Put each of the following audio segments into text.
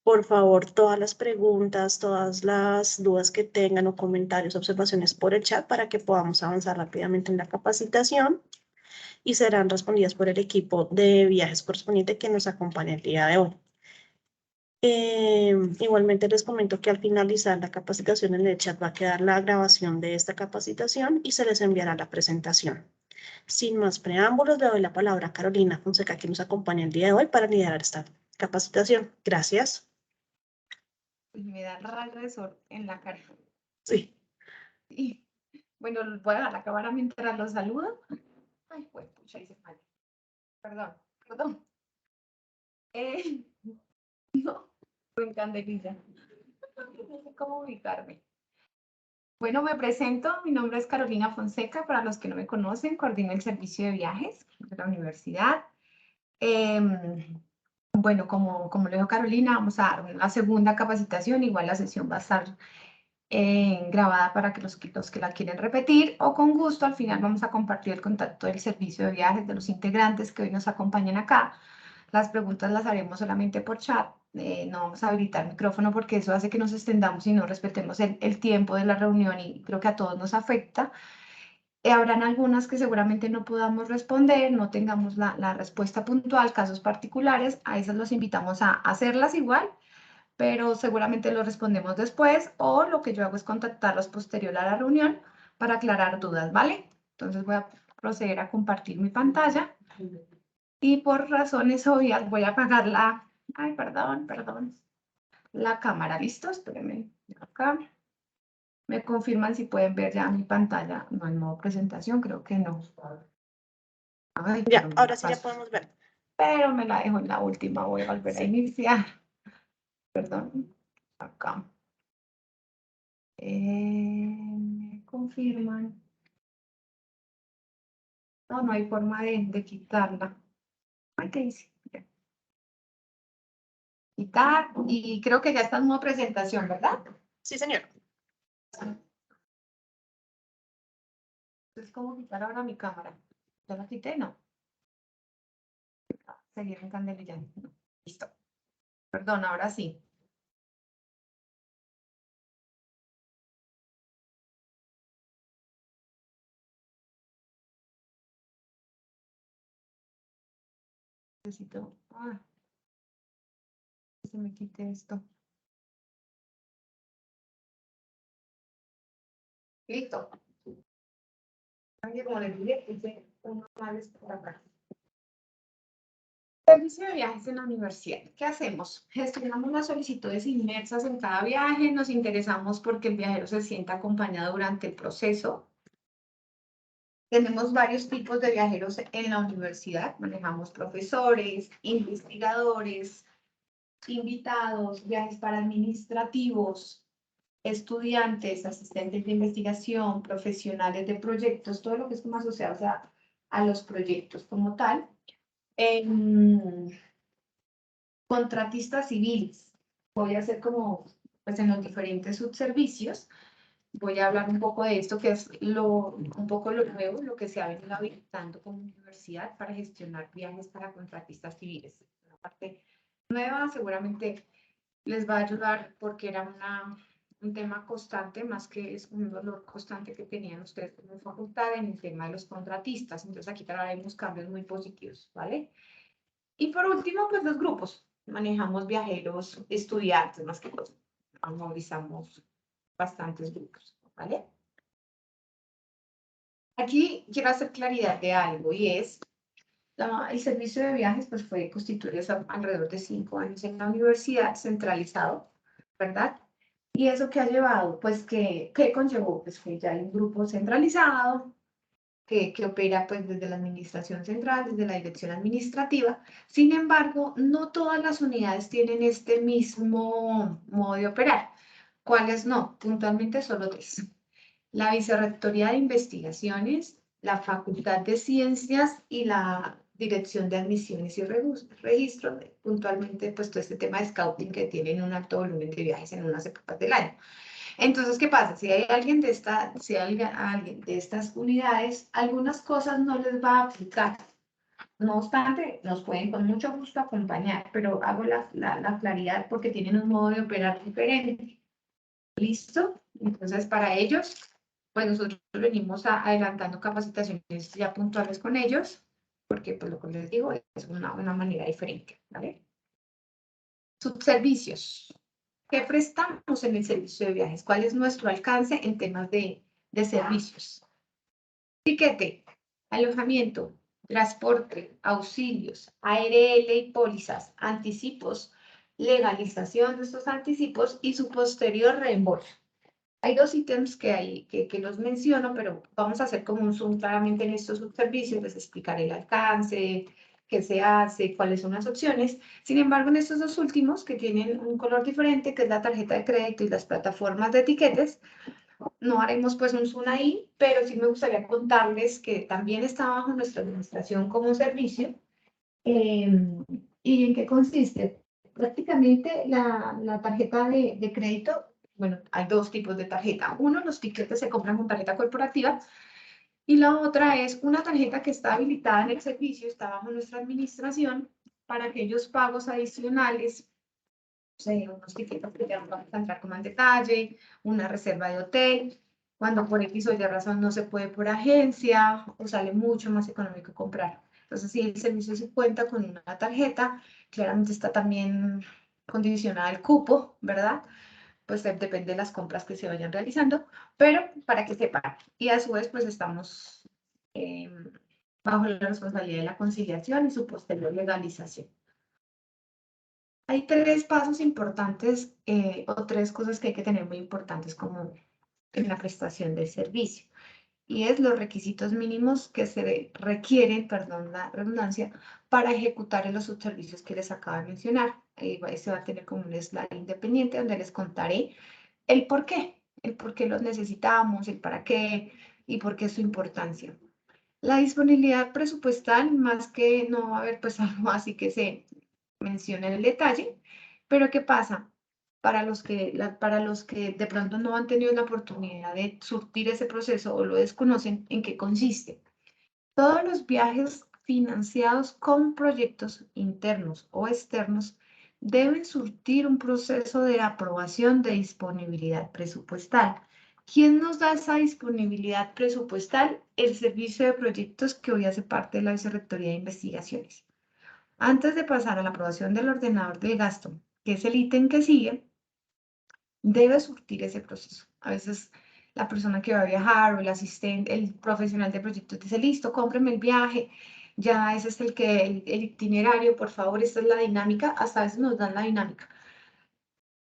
Por favor, todas las preguntas, todas las dudas que tengan o comentarios, observaciones por el chat para que podamos avanzar rápidamente en la capacitación y serán respondidas por el equipo de viajes correspondiente que nos acompaña el día de hoy. Igualmente les comento que al finalizar la capacitación en el chat va a quedar la grabación de esta capacitación y se les enviará la presentación. Sin más preámbulos, le doy la palabra a Carolina Fonseca, que nos acompaña el día de hoy para liderar esta capacitación. Gracias. Me da rayo de sol en la cara. Sí. Y, bueno, voy a dar la cámara mientras los saludo. Ay, pues, pucha, hice mal. Perdón. No, en candelilla. No sé cómo ubicarme. Bueno, me presento. Mi nombre es Carolina Fonseca. Para los que no me conocen, coordino el servicio de viajes de la universidad. Bueno, como lo dijo Carolina, vamos a dar una segunda capacitación. Igual la sesión va a estar grabada para que los que la quieren repetir, o con gusto al final vamos a compartir el contacto del servicio de viajes de los integrantes que hoy nos acompañan acá. Las preguntas las haremos solamente por chat, no vamos a habilitar micrófono porque eso hace que nos extendamos y no respetemos el tiempo de la reunión y creo que a todos nos afecta. Habrán algunas que seguramente no podamos responder, no tengamos la respuesta puntual, casos particulares, a esas los invitamos a hacerlas igual, pero seguramente lo respondemos después, o lo que yo hago es contactarlos posterior a la reunión para aclarar dudas, ¿vale? Entonces voy a proceder a compartir mi pantalla y por razones obvias voy a apagar la cámara. ¿Listo? Espérenme acá. Me confirman si pueden ver ya mi pantalla, no en modo presentación, creo que no. Ay, Ya, ahora sí ya podemos ver. pero me la dejo en la última, voy a volver a iniciar. Perdón, acá. Me confirman. No hay forma de quitarla. Ay, ¿qué hice? Ya. Quitar, y creo que ya está en modo presentación, ¿verdad? Sí, señor. Entonces, ¿cómo quitar ahora mi cámara? ¿Ya la quité? No. Seguir en candelilla. No. Listo. Perdón, ahora sí. Necesito. Que se me quite esto. Listo. Como les dije, hice unos males por acá. Servicio de viajes en la universidad. ¿Qué hacemos? Gestionamos las solicitudes inmersas en cada viaje, nos interesamos porque el viajero se sienta acompañado durante el proceso. Tenemos varios tipos de viajeros en la universidad. Manejamos profesores, investigadores, invitados, viajes para administrativos, estudiantes, asistentes de investigación, profesionales de proyectos, todo lo que es como asociado a los proyectos como tal. Contratistas civiles. Voy a hacer como, pues en los diferentes subservicios, voy a hablar un poco de esto, que es un poco lo nuevo, lo que se ha venido habilitando como universidad para gestionar viajes para contratistas civiles. Una parte nueva, seguramente les va a ayudar porque era un tema constante, más que es un dolor constante que tenían ustedes como facultad en el tema de los contratistas. Entonces aquí traemos cambios muy positivos, ¿vale? Y por último, pues los grupos. Manejamos viajeros, estudiantes, más que todo. Movilizamos bastantes grupos, ¿vale? Aquí quiero hacer claridad de algo y es, el servicio de viajes pues fue constituido hace alrededor de 5 años en la universidad, centralizado, ¿verdad? ¿Y eso qué ha llevado? Pues ¿qué conllevó? Pues que ya hay un grupo centralizado, que opera pues desde la administración central, desde la dirección administrativa. Sin embargo, no todas las unidades tienen este mismo modo de operar. ¿Cuáles no? Puntualmente solo 3. La Vicerrectoría de Investigaciones, la Facultad de Ciencias y la Dirección de Admisiones y Registro, puntualmente pues todo este tema de scouting que tienen un alto volumen de viajes en unas épocas del año. Entonces, ¿qué pasa? Si hay alguien alguien de estas unidades, algunas cosas no les va a aplicar, No obstante, nos pueden con mucho gusto acompañar, pero hago la claridad porque tienen un modo de operar diferente. ¿Listo? Entonces, para ellos, pues nosotros venimos adelantando capacitaciones ya puntuales con ellos, porque pues lo que les digo es una manera diferente, ¿vale? Subservicios. ¿Qué prestamos en el servicio de viajes? ¿Cuál es nuestro alcance en temas de servicios? Tiquete, alojamiento, transporte, auxilios, ARL y pólizas, anticipos, legalización de estos anticipos y su posterior reembolso. Hay dos ítems que los menciono, pero vamos a hacer como un zoom claramente en estos subservicios, les explicaré el alcance, qué se hace, cuáles son las opciones. Sin embargo, en estos dos últimos, que tienen un color diferente, que es la tarjeta de crédito y las plataformas de etiquetes, no haremos pues un zoom ahí, pero sí me gustaría contarles que también está bajo nuestra administración como servicio. ¿Y en qué consiste? Prácticamente la tarjeta de crédito, bueno, hay dos tipos de tarjeta. Uno, los tiquetes se compran con tarjeta corporativa y la otra es una tarjeta que está habilitada en el servicio, está bajo nuestra administración para aquellos pagos adicionales, unos tiquetes que ya vamos a entrar como en detalle, una reserva de hotel, cuando por X o Y razón no se puede por agencia o sale mucho más económico comprar. Entonces, si el servicio se cuenta con una tarjeta, claramente está también condicionada el cupo, ¿verdad? Pues depende de las compras que se vayan realizando, pero para que sepan. Y a su vez, pues estamos bajo la responsabilidad de la conciliación y su posterior legalización. Hay tres pasos importantes o tres cosas que hay que tener muy importantes como en la prestación del servicio. Y es los requisitos mínimos que se requieren, perdón la redundancia, para ejecutar en los subservicios que les acabo de mencionar. Se va a tener como un slide independiente donde les contaré el por qué los necesitamos, el para qué y por qué su importancia. La disponibilidad presupuestal, más que no va a haber pues algo así que se menciona en el detalle, pero ¿qué pasa? Para los que de pronto no han tenido la oportunidad de surtir ese proceso o lo desconocen, ¿en qué consiste? Todos los viajes financiados con proyectos internos o externos deben surtir un proceso de aprobación de disponibilidad presupuestal. ¿Quién nos da esa disponibilidad presupuestal? El servicio de proyectos que hoy hace parte de la Vicerrectoría de Investigaciones. Antes de pasar a la aprobación del ordenador del gasto, que es el ítem que sigue, debe surtir ese proceso. A veces la persona que va a viajar o el asistente, el profesional de proyectos dice, listo, cómpreme el viaje, ya ese es el itinerario, por favor, esta es la dinámica, hasta a veces nos dan la dinámica.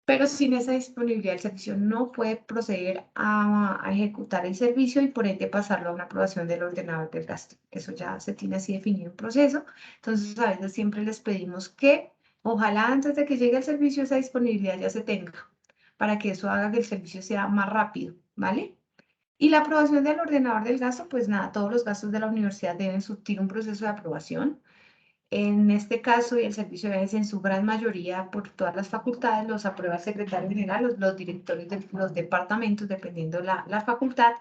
Pero sin esa disponibilidad el servicio no puede proceder a ejecutar el servicio y por ende pasarlo a una aprobación del ordenador del gasto. Eso ya se tiene así definido el proceso. Entonces a veces siempre les pedimos que ojalá antes de que llegue el servicio esa disponibilidad ya se tenga para que eso haga que el servicio sea más rápido, ¿vale? Y la aprobación del ordenador del gasto, pues nada, todos los gastos de la universidad deben surtir un proceso de aprobación. En este caso, y el servicio de viajes en su gran mayoría por todas las facultades, los aprueba el secretario general, los directores de los departamentos, dependiendo la facultad.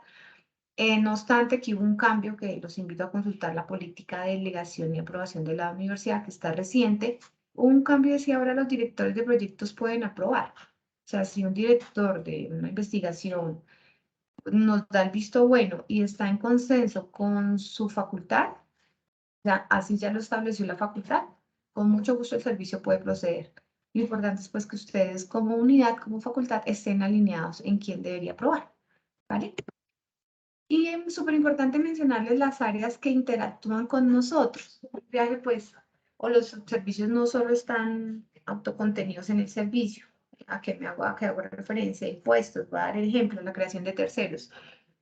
No obstante, que hubo un cambio que los invito a consultar la política de delegación y aprobación de la universidad, que está reciente. Hubo un cambio de si ahora los directores de proyectos pueden aprobar. O sea, si un director de una investigación nos da el visto bueno y está en consenso con su facultad, ya, así ya lo estableció la facultad, con mucho gusto el servicio puede proceder. Lo importante es pues que ustedes como unidad, como facultad, estén alineados en quién debería aprobar, ¿vale? Y es súper importante mencionarles las áreas que interactúan con nosotros. El viaje, pues, o los servicios no solo están autocontenidos en el servicio, a qué hago referencia, impuestos, voy a dar el ejemplo, la creación de terceros.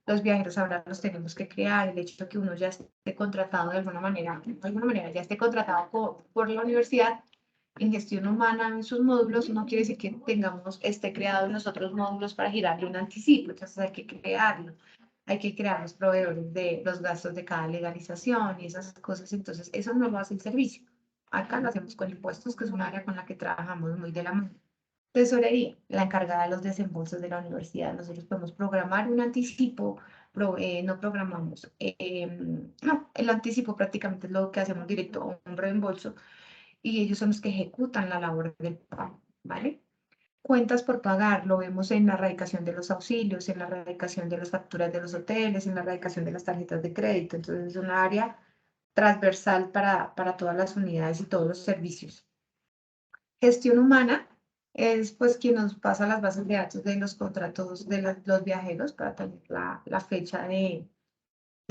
Los viajeros ahora los tenemos que crear, el hecho de que uno ya esté contratado de alguna manera ya esté contratado por la universidad en gestión humana en sus módulos, no quiere decir que esté creado en los otros módulos para girarle un anticipo, entonces hay que crearlo. Hay que crear los proveedores de los gastos de cada legalización y esas cosas, entonces eso no lo hace el servicio. Acá lo hacemos con impuestos, que es un área con la que trabajamos muy de la mano. Tesorería, la encargada de los desembolsos de la universidad. Nosotros podemos programar un anticipo no programamos. No, el anticipo prácticamente es lo que hacemos directo a un reembolso y ellos son los que ejecutan la labor del pago, ¿vale? Cuentas por pagar, lo vemos en la erradicación de los auxilios, en la erradicación de las facturas de los hoteles, en la erradicación de las tarjetas de crédito. Entonces es un área transversal para todas las unidades y todos los servicios. Gestión humana es pues quien nos pasa las bases de datos de los contratos de los viajeros para tener la fecha de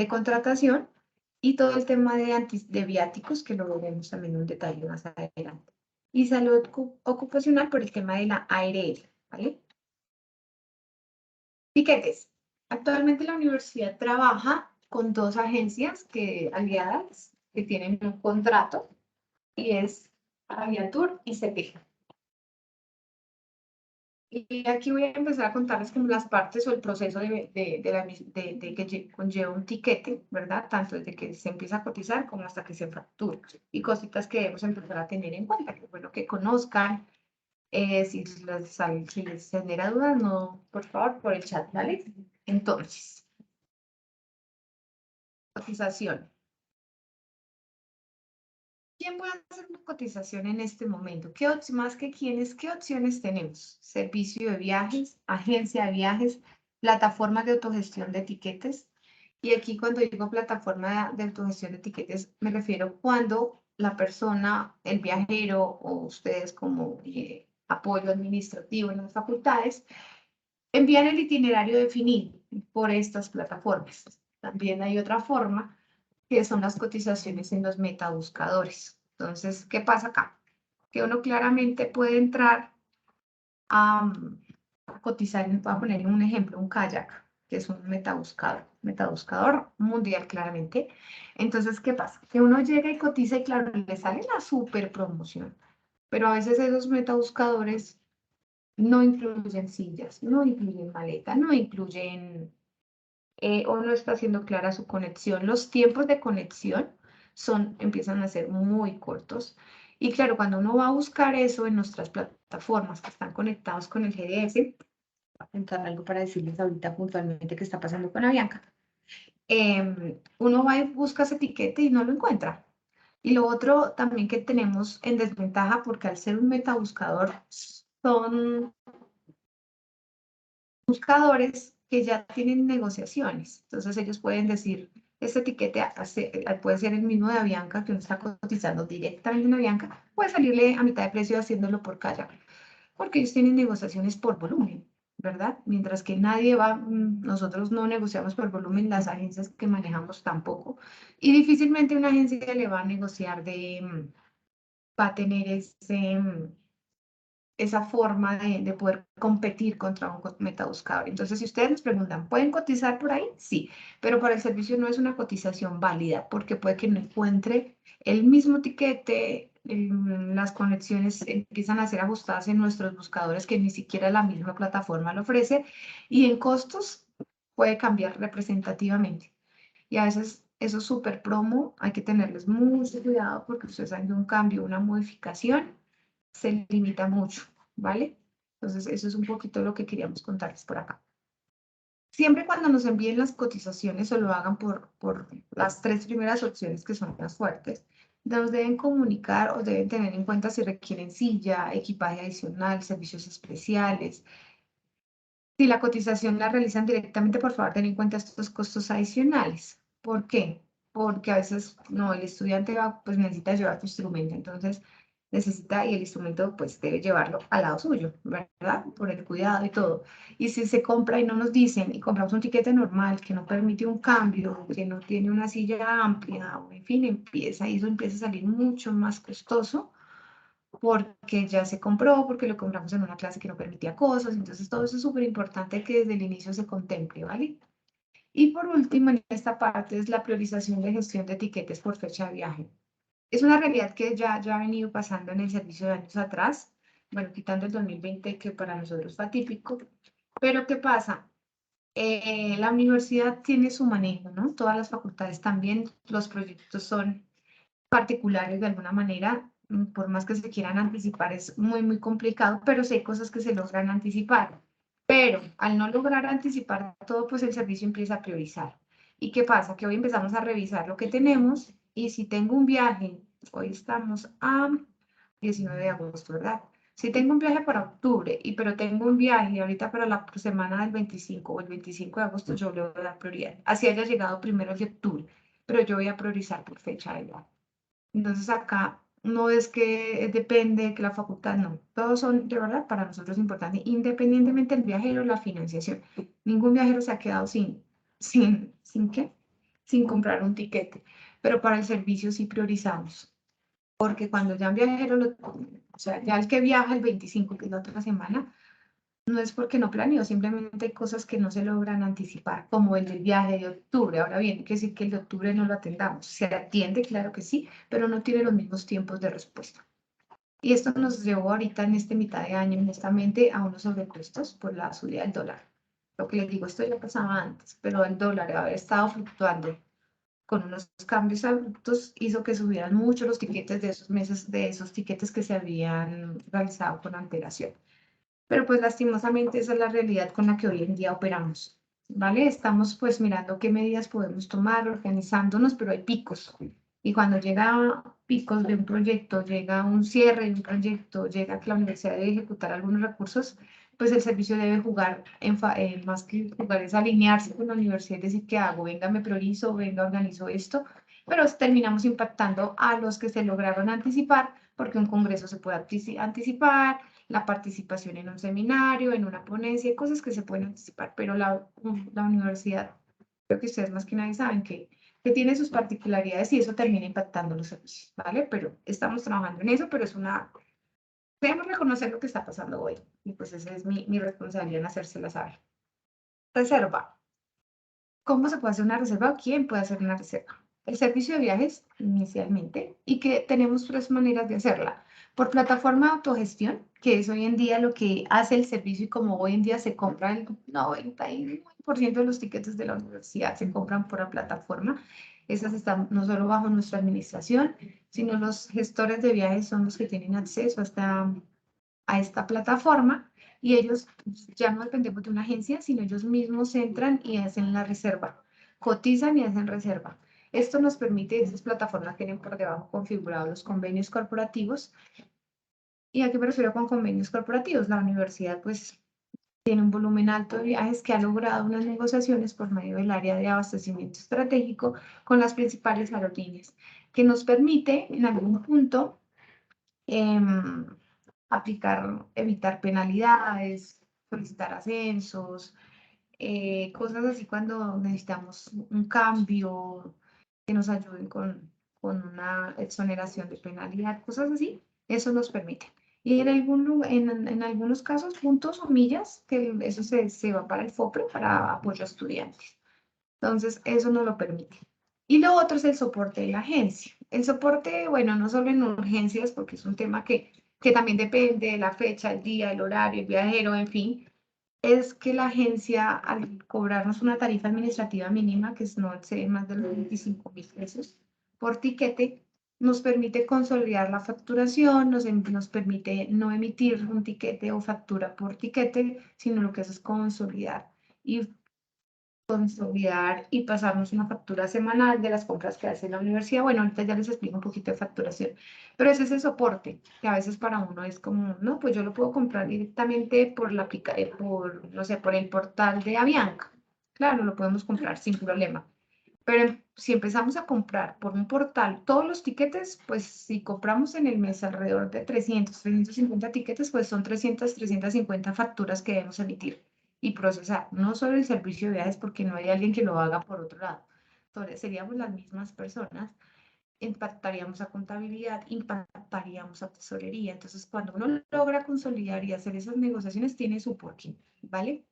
contratación y todo el tema de viáticos que lo veremos también en un detalle más adelante. Y salud ocupacional por el tema de la ARL, ¿vale? Tiquetes. Actualmente la universidad trabaja con dos agencias aliadas que tienen un contrato y es Aviatur y CP. Y aquí voy a empezar a contarles como las partes o el proceso de que conlleva un tiquete, ¿verdad? Tanto desde que se empieza a cotizar como hasta que se factura. Y cositas que debemos empezar a tener en cuenta, que bueno, que conozcan. Si les genera dudas, no, por favor, por el chat, ¿vale? Entonces, cotización. ¿Quién puede hacer una cotización en este momento? Más que quiénes, ¿qué opciones tenemos? Servicio de viajes, agencia de viajes, plataformas de autogestión de etiquetes. Y aquí cuando digo plataforma de autogestión de etiquetes, me refiero cuando la persona, el viajero o ustedes como apoyo administrativo en las facultades, envían el itinerario definido por estas plataformas. También hay otra forma que son las cotizaciones en los metabuscadores. Entonces, ¿qué pasa acá? Que uno claramente puede entrar a cotizar, voy a poner un ejemplo, un kayak, que es un metabuscador mundial claramente. Entonces, ¿qué pasa? Que uno llega y cotiza y claro, le sale la super promoción, pero a veces esos metabuscadores no incluyen sillas, no incluyen maleta, no incluyen o no está siendo clara su conexión. Los tiempos de conexión empiezan a ser muy cortos. Y claro, cuando uno va a buscar eso en nuestras plataformas que están conectados con el GDS, voy a contar algo para decirles ahorita puntualmente qué está pasando con Avianca. Uno va y busca ese etiquete y no lo encuentra. Y lo otro también que tenemos en desventaja, porque al ser un metabuscador, son buscadores que ya tienen negociaciones. Entonces ellos pueden decir, este etiquete puede ser el mismo de Avianca, que uno está cotizando directamente en Avianca, puede salirle a mitad de precio haciéndolo por kayak, porque ellos tienen negociaciones por volumen, ¿verdad? Mientras que nadie va, nosotros no negociamos por volumen, las agencias que manejamos tampoco, y difícilmente una agencia le va a negociar va a tener esa forma de poder competir contra un metabuscador. Entonces, si ustedes nos preguntan, ¿pueden cotizar por ahí? Sí, pero para el servicio no es una cotización válida porque puede que no encuentre el mismo tiquete, las conexiones empiezan a ser ajustadas en nuestros buscadores que ni siquiera la misma plataforma lo ofrece y en costos puede cambiar representativamente. Y a veces esos super promo hay que tenerles mucho cuidado porque ustedes hacen un cambio, una modificación se limita mucho, ¿vale? Entonces, eso es un poquito lo que queríamos contarles por acá. Siempre cuando nos envíen las cotizaciones o lo hagan por las tres primeras opciones que son las fuertes, nos deben comunicar o deben tener en cuenta si requieren silla, equipaje adicional, servicios especiales. Si la cotización la realizan directamente, por favor, ten en cuenta estos costos adicionales. ¿Por qué? Porque a veces, no, el estudiante va, pues necesita llevar su instrumento, entonces necesita y el instrumento pues debe llevarlo al lado suyo, ¿verdad? Por el cuidado y todo. Y si se compra y no nos dicen y compramos un tiquete normal que no permite un cambio, que no tiene una silla amplia, o en fin, eso empieza a salir mucho más costoso porque ya se compró, porque lo compramos en una clase que no permitía cosas, entonces todo eso es súper importante que desde el inicio se contemple, ¿vale? Y por último, en esta parte es la priorización de gestión de etiquetes por fecha de viaje. Es una realidad que ya ha venido pasando en el servicio de años atrás, bueno, quitando el 2020 que para nosotros fue atípico, pero ¿qué pasa? La universidad tiene su manejo, ¿no? Todas las facultades también, los proyectos son particulares de alguna manera, por más que se quieran anticipar, es muy, muy complicado, pero sí hay cosas que se logran anticipar. Pero al no lograr anticipar todo, pues el servicio empieza a priorizar. ¿Y qué pasa? Que hoy empezamos a revisar lo que tenemos y si tengo un viaje, hoy estamos a 19 de agosto, ¿verdad? Si tengo un viaje para octubre, pero tengo un viaje ahorita para la semana del 25 o el 25 de agosto, yo le voy a dar prioridad. Así haya llegado primero el de octubre, pero yo voy a priorizar por fecha de viaje. Entonces acá no es que depende que la facultad, no. Todos son de verdad para nosotros importantes, independientemente del viajero, la financiación. Ningún viajero se ha quedado ¿sin qué? Sin comprar un tiquete. Pero para el servicio sí priorizamos. Porque cuando ya un viajero, o sea, ya el que viaja el 25, que es la otra semana, no es porque no planeo, simplemente hay cosas que no se logran anticipar, como el del viaje de octubre. Ahora bien, hay que decir que el de octubre no lo atendamos. Se atiende, claro que sí, pero no tiene los mismos tiempos de respuesta. Y esto nos llevó ahorita en este mitad de año, honestamente, a unos sobrecostos por la subida del dólar. Lo que les digo, esto ya pasaba antes, pero el dólar haber estado fluctuando con unos cambios abruptos hizo que subieran mucho los tiquetes de esos meses, de esos tiquetes que se habían realizado con antelación. Pero pues lastimosamente esa es la realidad con la que hoy en día operamos, ¿vale? Estamos pues mirando qué medidas podemos tomar, organizándonos, pero hay picos. Y cuando llega picos de un proyecto, llega un cierre de un proyecto, llega que la universidad debe ejecutar algunos recursos, pues el servicio debe jugar, más que jugar es alinearse con la universidad y decir, ¿qué hago? Venga, me priorizo, venga, organizo esto, pero terminamos impactando a los que se lograron anticipar, porque un congreso se puede anticipar, la participación en un seminario, en una ponencia, cosas que se pueden anticipar, pero la universidad, creo que ustedes más que nadie saben que tiene sus particularidades y eso termina impactando los servicios, ¿vale? Pero estamos trabajando en eso, pero debemos reconocer lo que está pasando hoy y pues esa es mi responsabilidad en hacérsela saber. Reserva. ¿Cómo se puede hacer una reserva o quién puede hacer una reserva? El servicio de viajes inicialmente y que tenemos tres maneras de hacerla. Por plataforma de autogestión, que es hoy en día lo que hace el servicio y como hoy en día se compra el 99% de los tiquetes de la universidad se compran por la plataforma. Esas están no solo bajo nuestra administración, sino los gestores de viajes son los que tienen acceso a esta plataforma y ellos ya no dependemos de una agencia, sino ellos mismos entran y hacen la reserva, cotizan y hacen reserva. Esto nos permite, esas plataformas tienen por debajo configurados los convenios corporativos. ¿Y a qué me refiero con convenios corporativos? La universidad pues tiene un volumen alto de viajes que ha logrado unas negociaciones por medio del área de abastecimiento estratégico con las principales aerolíneas, que nos permite en algún punto aplicar, evitar penalidades, solicitar ascensos, cosas así cuando necesitamos un cambio, que nos ayuden con una exoneración de penalidad, cosas así, eso nos permite. Y en algunos casos, puntos o millas, que eso se va para el FOPRE, para apoyo a estudiantes. Entonces, eso nos lo permite. Y lo otro es el soporte de la agencia. El soporte, bueno, no solo en urgencias, porque es un tema que también depende de la fecha, el día, el horario, el viajero, en fin, es que la agencia, al cobrarnos una tarifa administrativa mínima, que es no excede más de los 25.000 pesos por tiquete, nos permite consolidar la facturación, nos permite no emitir un tiquete o factura por tiquete, sino lo que hace es consolidar y pasarnos una factura semanal de las compras que hace la universidad. Bueno, ahorita ya les explico un poquito de facturación, pero ese es el soporte, que a veces para uno es como, no, pues yo lo puedo comprar directamente por no sé, por el portal de Avianca. Claro, lo podemos comprar sin problema. Pero si empezamos a comprar por un portal todos los tiquetes, pues si compramos en el mes alrededor de 350 tiquetes, pues son 350 facturas que debemos emitir y procesar. No solo el servicio de viajes, porque no hay alguien que lo haga por otro lado. Entonces, seríamos las mismas personas, impactaríamos a contabilidad, impactaríamos a tesorería. Entonces, cuando uno logra consolidar y hacer esas negociaciones, tiene su porqué, ¿vale?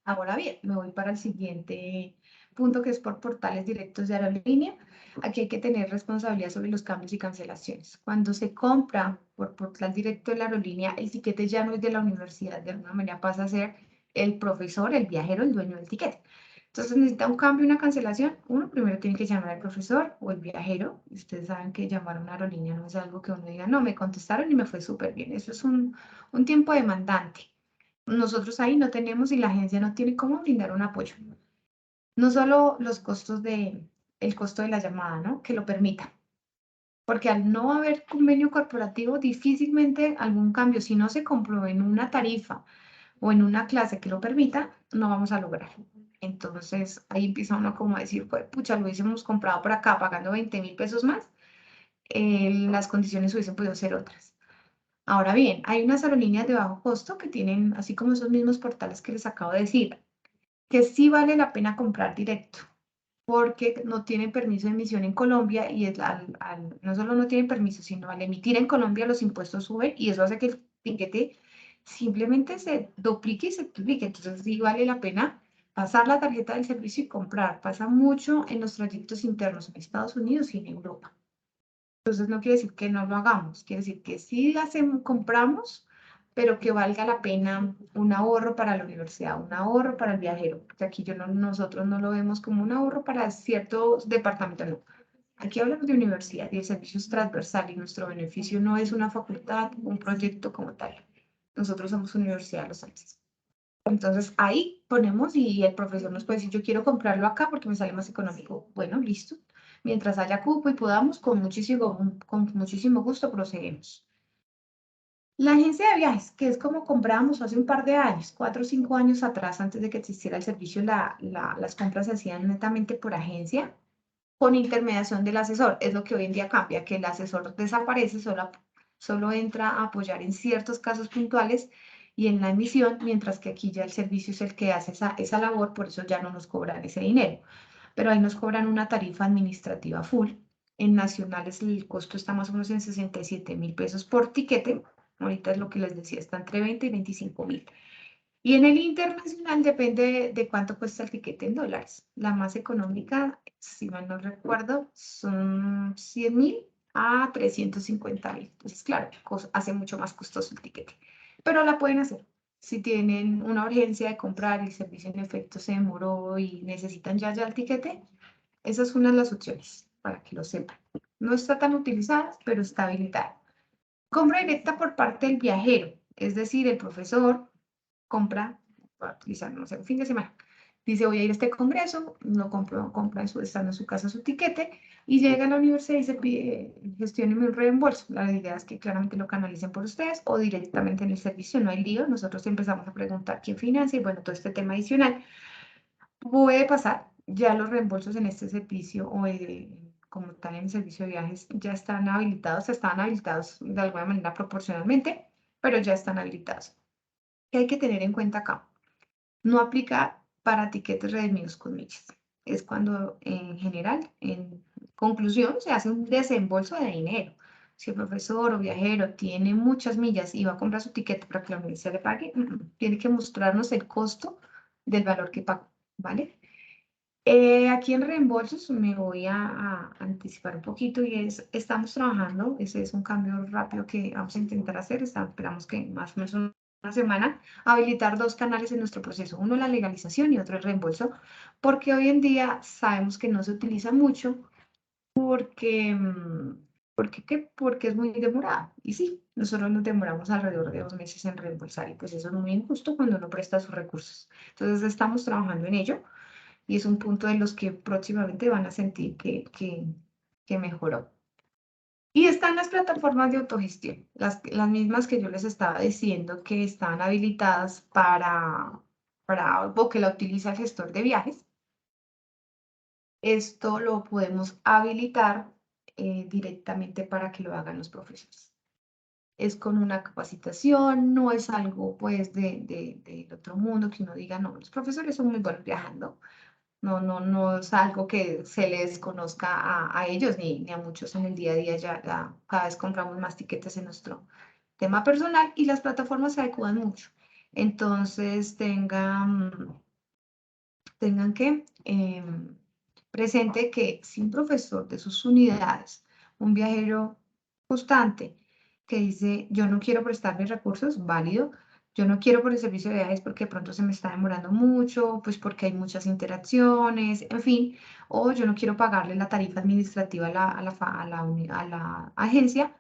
Ahora bien, me voy para el siguiente punto que es por portales directos de aerolínea. Aquí hay que tener responsabilidad sobre los cambios y cancelaciones. Cuando se compra por portal directo de la aerolínea, el tiquete ya no es de la universidad, de alguna manera pasa a ser el profesor, el viajero, el dueño del tiquete. Entonces necesita un cambio, una cancelación. Uno primero tiene que llamar al profesor o el viajero. Y ustedes saben que llamar a una aerolínea no es algo que uno diga, no, me contestaron y me fue súper bien. Eso es un tiempo demandante. nosotros ahí no tenemos y la agencia no tiene cómo brindar un apoyo. No solo los costos el costo de la llamada, ¿no? Que lo permita. Porque al no haber convenio corporativo, difícilmente algún cambio, si no se compró en una tarifa o en una clase que lo permita, no vamos a lograr. Entonces ahí empieza uno como a decir, pues, pucha, lo hubiésemos comprado por acá pagando 20.000 pesos más, las condiciones hubiesen podido ser otras. Ahora bien, hay unas aerolíneas de bajo costo que tienen, así como esos mismos portales que les acabo de decir, que sí vale la pena comprar directo, porque no tienen permiso de emisión en Colombia y no solo no tienen permiso, sino al emitir en Colombia los impuestos suben y eso hace que el tiquete simplemente se duplique y se triplique. Entonces sí vale la pena pasar la tarjeta del servicio y comprar. Pasa mucho en los trayectos internos en Estados Unidos y en Europa. Entonces no quiere decir que no lo hagamos, quiere decir que sí hacemos, compramos, pero que valga la pena un ahorro para la universidad, un ahorro para el viajero. Porque aquí nosotros no lo vemos como un ahorro para ciertos departamentos, no. Aquí hablamos de universidad y de servicios transversal y nuestro beneficio no es una facultad, un proyecto como tal. Nosotros somos Universidad de los Andes. Entonces ahí ponemos y el profesor nos puede decir, yo quiero comprarlo acá porque me sale más económico. Bueno, listo. Mientras haya cupo y podamos, con muchísimo gusto procedemos. La agencia de viajes, que es como comprábamos hace un par de años, 4 o 5 años atrás, antes de que existiera el servicio, las compras se hacían netamente por agencia, con intermediación del asesor. Es lo que hoy en día cambia, que el asesor desaparece, solo entra a apoyar en ciertos casos puntuales y en la emisión, mientras que aquí ya el servicio es el que hace esa labor, por eso ya no nos cobran ese dinero. Pero ahí nos cobran una tarifa administrativa full. En nacionales el costo está más o menos en 67.000 pesos por tiquete. Ahorita es lo que les decía, está entre 20 y 25.000. Y en el internacional depende de cuánto cuesta el tiquete en dólares. La más económica, si mal no recuerdo, son 100.000 a 350.000. Entonces, claro, hace mucho más costoso el tiquete. Pero la pueden hacer. Si tienen una urgencia de comprar y el servicio en efecto se demoró y necesitan ya el tiquete, esa es una de las opciones para que lo sepan. No está tan utilizada, pero está habilitada. Compra directa por parte del viajero, es decir, el profesor compra, para utilizar, no sé, un fin de semana. Dice, voy a ir a este congreso, compra estando en su casa su tiquete y llega a la universidad y se pide, gestióneme un reembolso. La idea es que claramente lo canalicen por ustedes o directamente en el servicio, no hay lío. Nosotros empezamos a preguntar quién financia y bueno, todo este tema adicional. Puede pasar, ya los reembolsos en este servicio o como tal en el servicio de viajes ya están habilitados, estaban habilitados de alguna manera proporcionalmente, pero ya están habilitados. ¿Qué hay que tener en cuenta acá? No aplica para tiquetes redimidos con millas. Es cuando en general, en conclusión, se hace un desembolso de dinero. Si el profesor o viajero tiene muchas millas y va a comprar su tiquete para que la universidad le pague, tiene que mostrarnos el costo del valor que pagó, ¿vale? Aquí en reembolsos me voy a anticipar un poquito y estamos trabajando, ese es un cambio rápido que vamos a intentar hacer, esperamos que más o menos una semana, habilitar 2 canales en nuestro proceso, uno la legalización y otro el reembolso, porque hoy en día sabemos que no se utiliza mucho porque, porque es muy demorado. Y sí, nosotros nos demoramos alrededor de 2 meses en reembolsar y pues eso es muy injusto cuando uno presta sus recursos. Entonces estamos trabajando en ello y es un punto de los que próximamente van a sentir que mejoró. Y están las plataformas de autogestión, las mismas que yo les estaba diciendo que están habilitadas o que la utiliza el gestor de viajes. Esto lo podemos habilitar directamente para que lo hagan los profesores. Es con una capacitación, no es algo pues del otro mundo que uno diga, no, los profesores son muy buenos viajando. No es algo que se les conozca a ellos ni a muchos en el día a día. Ya cada vez compramos más tiquetes en nuestro tema personal y las plataformas se adecuan mucho. Entonces tengan que presente que si un profesor de sus unidades, un viajero constante que dice, yo no quiero prestar mis recursos, válido, yo no quiero por el servicio de viajes porque de pronto se me está demorando mucho, pues porque hay muchas interacciones, en fin, o yo no quiero pagarle la tarifa administrativa a la agencia,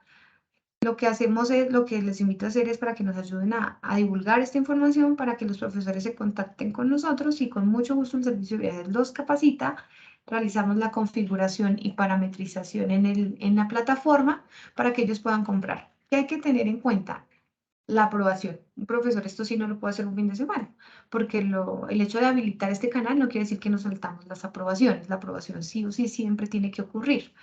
Lo que hacemos es, lo que les invito a hacer es para que nos ayuden a divulgar esta información, para que los profesores se contacten con nosotros y con mucho gusto el servicio de viajes los capacita. Realizamos la configuración y parametrización en la plataforma para que ellos puedan comprar. ¿Qué hay que tener en cuenta? La aprobación. Un profesor esto sí no lo puede hacer un fin de semana, porque el hecho de habilitar este canal no quiere decir que nos saltamos las aprobaciones. La aprobación sí o sí siempre tiene que ocurrir.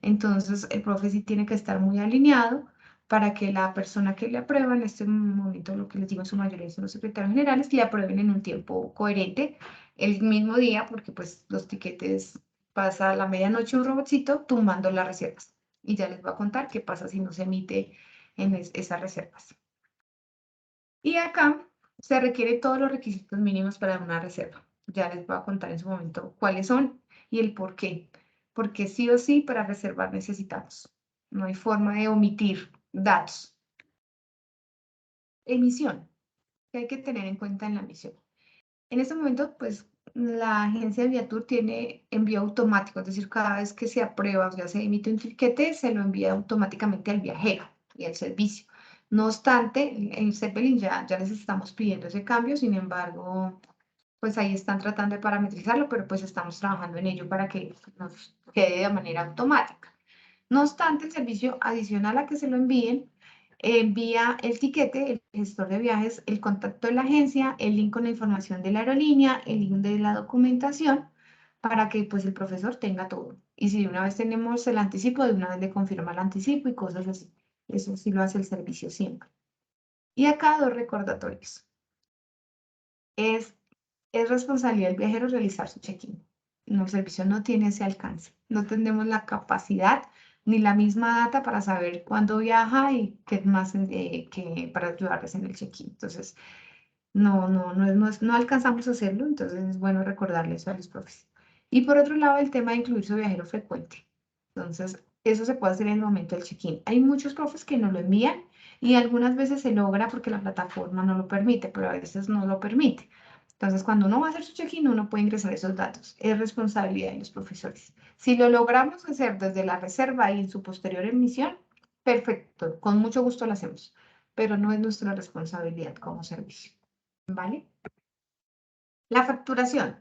Entonces, el profe sí tiene que estar muy alineado para que la persona que le aprueba, en este momento lo que les digo en su mayoría son los secretarios generales, le aprueben en un tiempo coherente el mismo día, porque pues los tiquetes pasa a la medianoche un robotcito tumbando las reservas. Y ya les voy a contar qué pasa si no se emite en esas reservas. Y acá se requiere todos los requisitos mínimos para una reserva. Ya les voy a contar en su momento cuáles son y el por qué. Porque sí o sí para reservar necesitamos. No hay forma de omitir datos. Emisión, que hay que tener en cuenta en la emisión. En este momento, pues la agencia de Viatur tiene envío automático, es decir, cada vez que se aprueba o ya se emite un tiquete, se lo envía automáticamente al viajero y al servicio. No obstante, en Zeppelin ya les estamos pidiendo ese cambio, sin embargo, pues ahí están tratando de parametrizarlo, pero pues estamos trabajando en ello para que nos quede de manera automática. No obstante, el servicio adicional a que se lo envíen, envía el tiquete, el gestor de viajes, el contacto de la agencia, el link con la información de la aerolínea, el link de la documentación, para que pues el profesor tenga todo. Y si de una vez tenemos el anticipo, de una vez le confirma el anticipo y cosas así. Eso sí lo hace el servicio siempre. Y acá dos recordatorios. Es responsabilidad del viajero realizar su check-in. No, el servicio no tiene ese alcance. No tenemos la capacidad ni la misma data para saber cuándo viaja y qué más que para ayudarles en el check-in. Entonces, no alcanzamos a hacerlo, entonces es bueno recordarles a los profes. Y por otro lado, el tema de incluir su viajero frecuente. Entonces, eso se puede hacer en el momento del check-in. Hay muchos profes que no lo envían y algunas veces se logra porque la plataforma no lo permite, pero a veces no lo permite. Entonces, cuando uno va a hacer su check-in, uno puede ingresar esos datos. Es responsabilidad de los profesores. Si lo logramos hacer desde la reserva y en su posterior emisión, perfecto, con mucho gusto lo hacemos, pero no es nuestra responsabilidad como servicio. ¿Vale? La facturación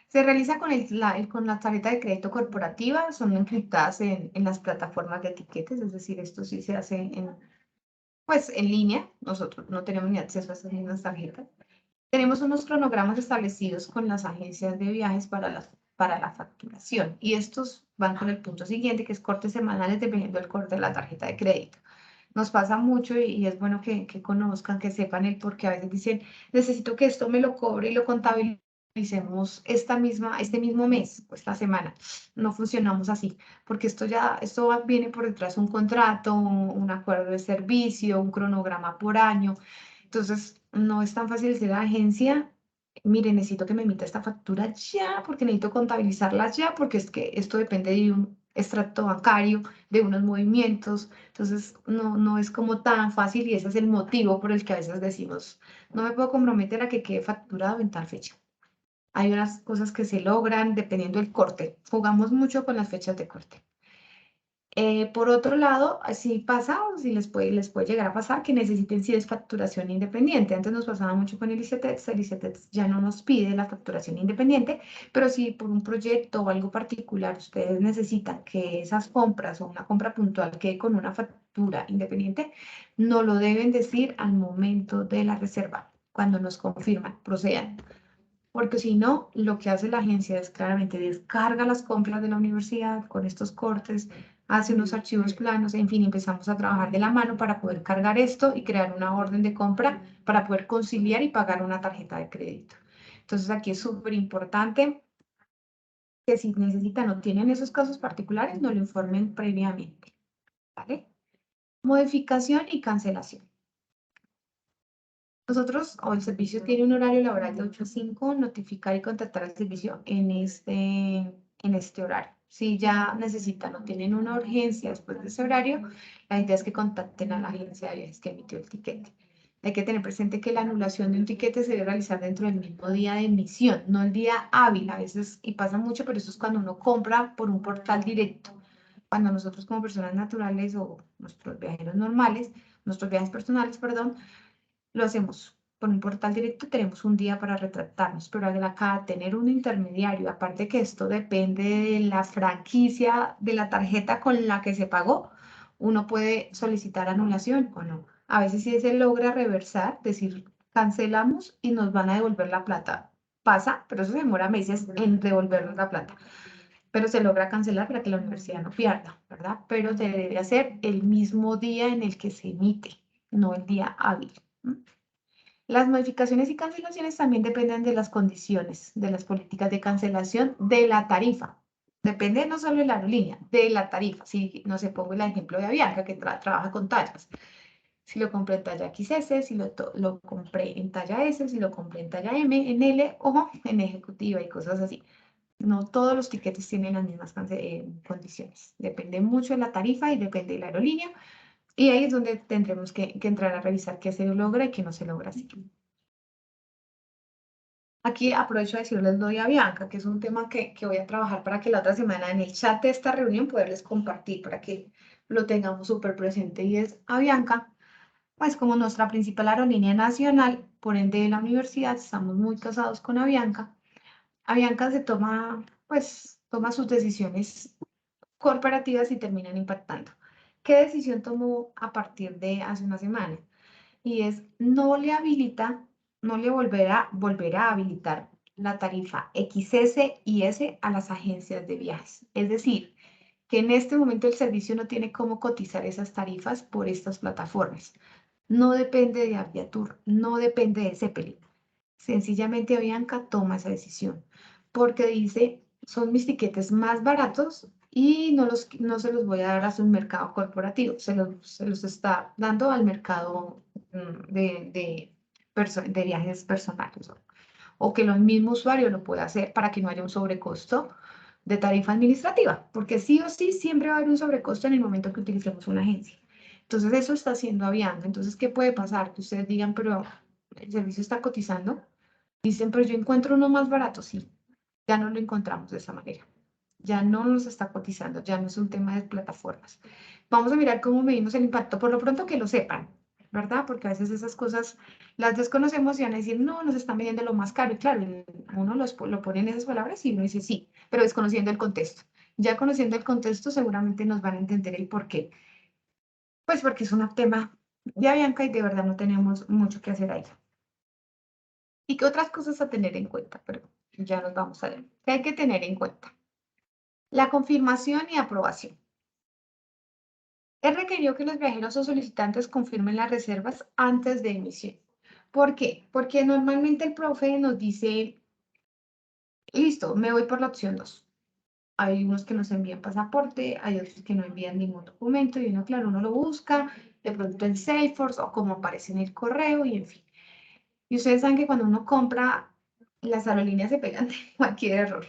se realiza con la tarjeta de crédito corporativa, son encriptadas en las plataformas de etiquetes, es decir, esto sí se hace pues, en línea, nosotros no tenemos ni acceso a esas mismas tarjetas. Tenemos unos cronogramas establecidos con las agencias de viajes para la facturación y estos van con el punto siguiente, que es cortes semanales dependiendo del corte de la tarjeta de crédito. Nos pasa mucho y es bueno que conozcan, que sepan el por qué a veces dicen, necesito que esto me lo cobre y lo contabilicemos este mismo mes o esta semana. No funcionamos así, porque viene por detrás un contrato, un acuerdo de servicio, un cronograma por año. Entonces, no es tan fácil decir a la agencia, mire, necesito que me emita esta factura ya, porque necesito contabilizarla ya, porque es que esto depende de un extracto bancario, de unos movimientos. Entonces, no es como tan fácil y ese es el motivo por el que a veces decimos, no me puedo comprometer a que quede facturado en tal fecha. Hay unas cosas que se logran dependiendo del corte. Jugamos mucho con las fechas de corte. Por otro lado, si pasa, o si les puede llegar a pasar que necesiten si es facturación independiente. Antes nos pasaba mucho con el ICETEX ya no nos pide la facturación independiente, pero si por un proyecto o algo particular ustedes necesitan que esas compras o una compra puntual quede con una factura independiente, no lo deben decir al momento de la reserva, cuando nos confirman, procedan. Porque si no, lo que hace la agencia es claramente descarga las compras de la universidad con estos cortes, hace unos archivos planos, en fin, empezamos a trabajar de la mano para poder cargar esto y crear una orden de compra para poder conciliar y pagar una tarjeta de crédito. Entonces aquí es súper importante que si necesitan o tienen esos casos particulares, nos lo informen previamente. ¿Vale? Modificación y cancelación. Nosotros, o el servicio tiene un horario laboral de 8 a 5, notificar y contactar al servicio en este horario. Si ya necesitan o tienen una urgencia después de ese horario, la idea es que contacten a la agencia de viajes que emitió el tiquete. Hay que tener presente que la anulación de un tiquete se debe realizar dentro del mismo día de emisión, no el día hábil a veces, y pasa mucho, pero eso es cuando uno compra por un portal directo. cuando nosotros como personas naturales o nuestros viajeros normales, nuestros viajes personales, perdón, lo hacemos por un portal directo, tenemos un día para retractarnos, pero al acá tener un intermediario, aparte que esto depende de la franquicia de la tarjeta con la que se pagó, uno puede solicitar anulación o no. A veces sí se logra reversar, decir, cancelamos y nos van a devolver la plata. Pasa, pero eso demora meses en devolvernos la plata. Pero se logra cancelar para que la universidad no pierda, ¿verdad? Pero se debe hacer el mismo día en el que se emite, no el día hábil. Las modificaciones y cancelaciones también dependen de las condiciones, de las políticas de cancelación de la tarifa. Depende no solo de la aerolínea, de la tarifa. Si no sé, pongo el ejemplo de Avianca, que trabaja con tallas. Si lo compré en talla XS, si lo compré en talla S, si lo compré en talla M, en L o en ejecutiva y cosas así. No todos los tiquetes tienen las mismas condiciones. Depende mucho de la tarifa y depende de la aerolínea. Y ahí es donde tendremos que entrar a revisar qué se logra y qué no se logra así. Aquí aprovecho a decirles lo de Avianca, que es un tema que voy a trabajar para que la otra semana en el chat de esta reunión poderles compartir para que lo tengamos súper presente. Y es Avianca, pues como nuestra principal aerolínea nacional, por ende de la universidad, estamos muy casados con Avianca. Avianca se toma, pues, toma sus decisiones corporativas y terminan impactando. ¿Qué decisión tomó a partir de hace una semana? Y es no le habilita, no le volverá a habilitar la tarifa XS y S a las agencias de viajes. Es decir, que en este momento el servicio no tiene cómo cotizar esas tarifas por estas plataformas. No depende de Aviatur, no depende de Zeppelin. Sencillamente Avianca toma esa decisión porque dice, son mis tiquetes más baratos y no se los voy a dar a su mercado corporativo, se los está dando al mercado de viajes personales o que el mismo usuario lo pueda hacer para que no haya un sobrecosto de tarifa administrativa, porque sí o sí siempre va a haber un sobrecosto en el momento que utilicemos una agencia. Entonces eso está haciendo Avianca. Entonces, ¿qué puede pasar? Que ustedes digan, pero el servicio está cotizando. Dicen, pero yo encuentro uno más barato. Sí, ya no lo encontramos de esa manera. Ya no nos está cotizando, ya no es un tema de plataformas. Vamos a mirar cómo medimos el impacto, por lo pronto que lo sepan, ¿verdad? Porque a veces esas cosas las desconocemos y van a decir, no, nos están vendiendo lo más caro. Y claro, uno lo pone en esas palabras y uno dice sí, pero desconociendo el contexto. Ya conociendo el contexto, seguramente nos van a entender el por qué. Pues porque es un tema de Avianca y de verdad no tenemos mucho que hacer ahí. ¿Y qué otras cosas a tener en cuenta? Pero ya nos vamos a ver. ¿Qué hay que tener en cuenta? La confirmación y aprobación. Es requerido que los viajeros o solicitantes confirmen las reservas antes de emisión. ¿Por qué? Porque normalmente el profe nos dice, listo, me voy por la opción 2. Hay unos que nos envían pasaporte, hay otros que no envían ningún documento y uno, claro, uno lo busca, de pronto en Salesforce o como aparece en el correo y en fin. Y ustedes saben que cuando uno compra, las aerolíneas se pegan de cualquier error.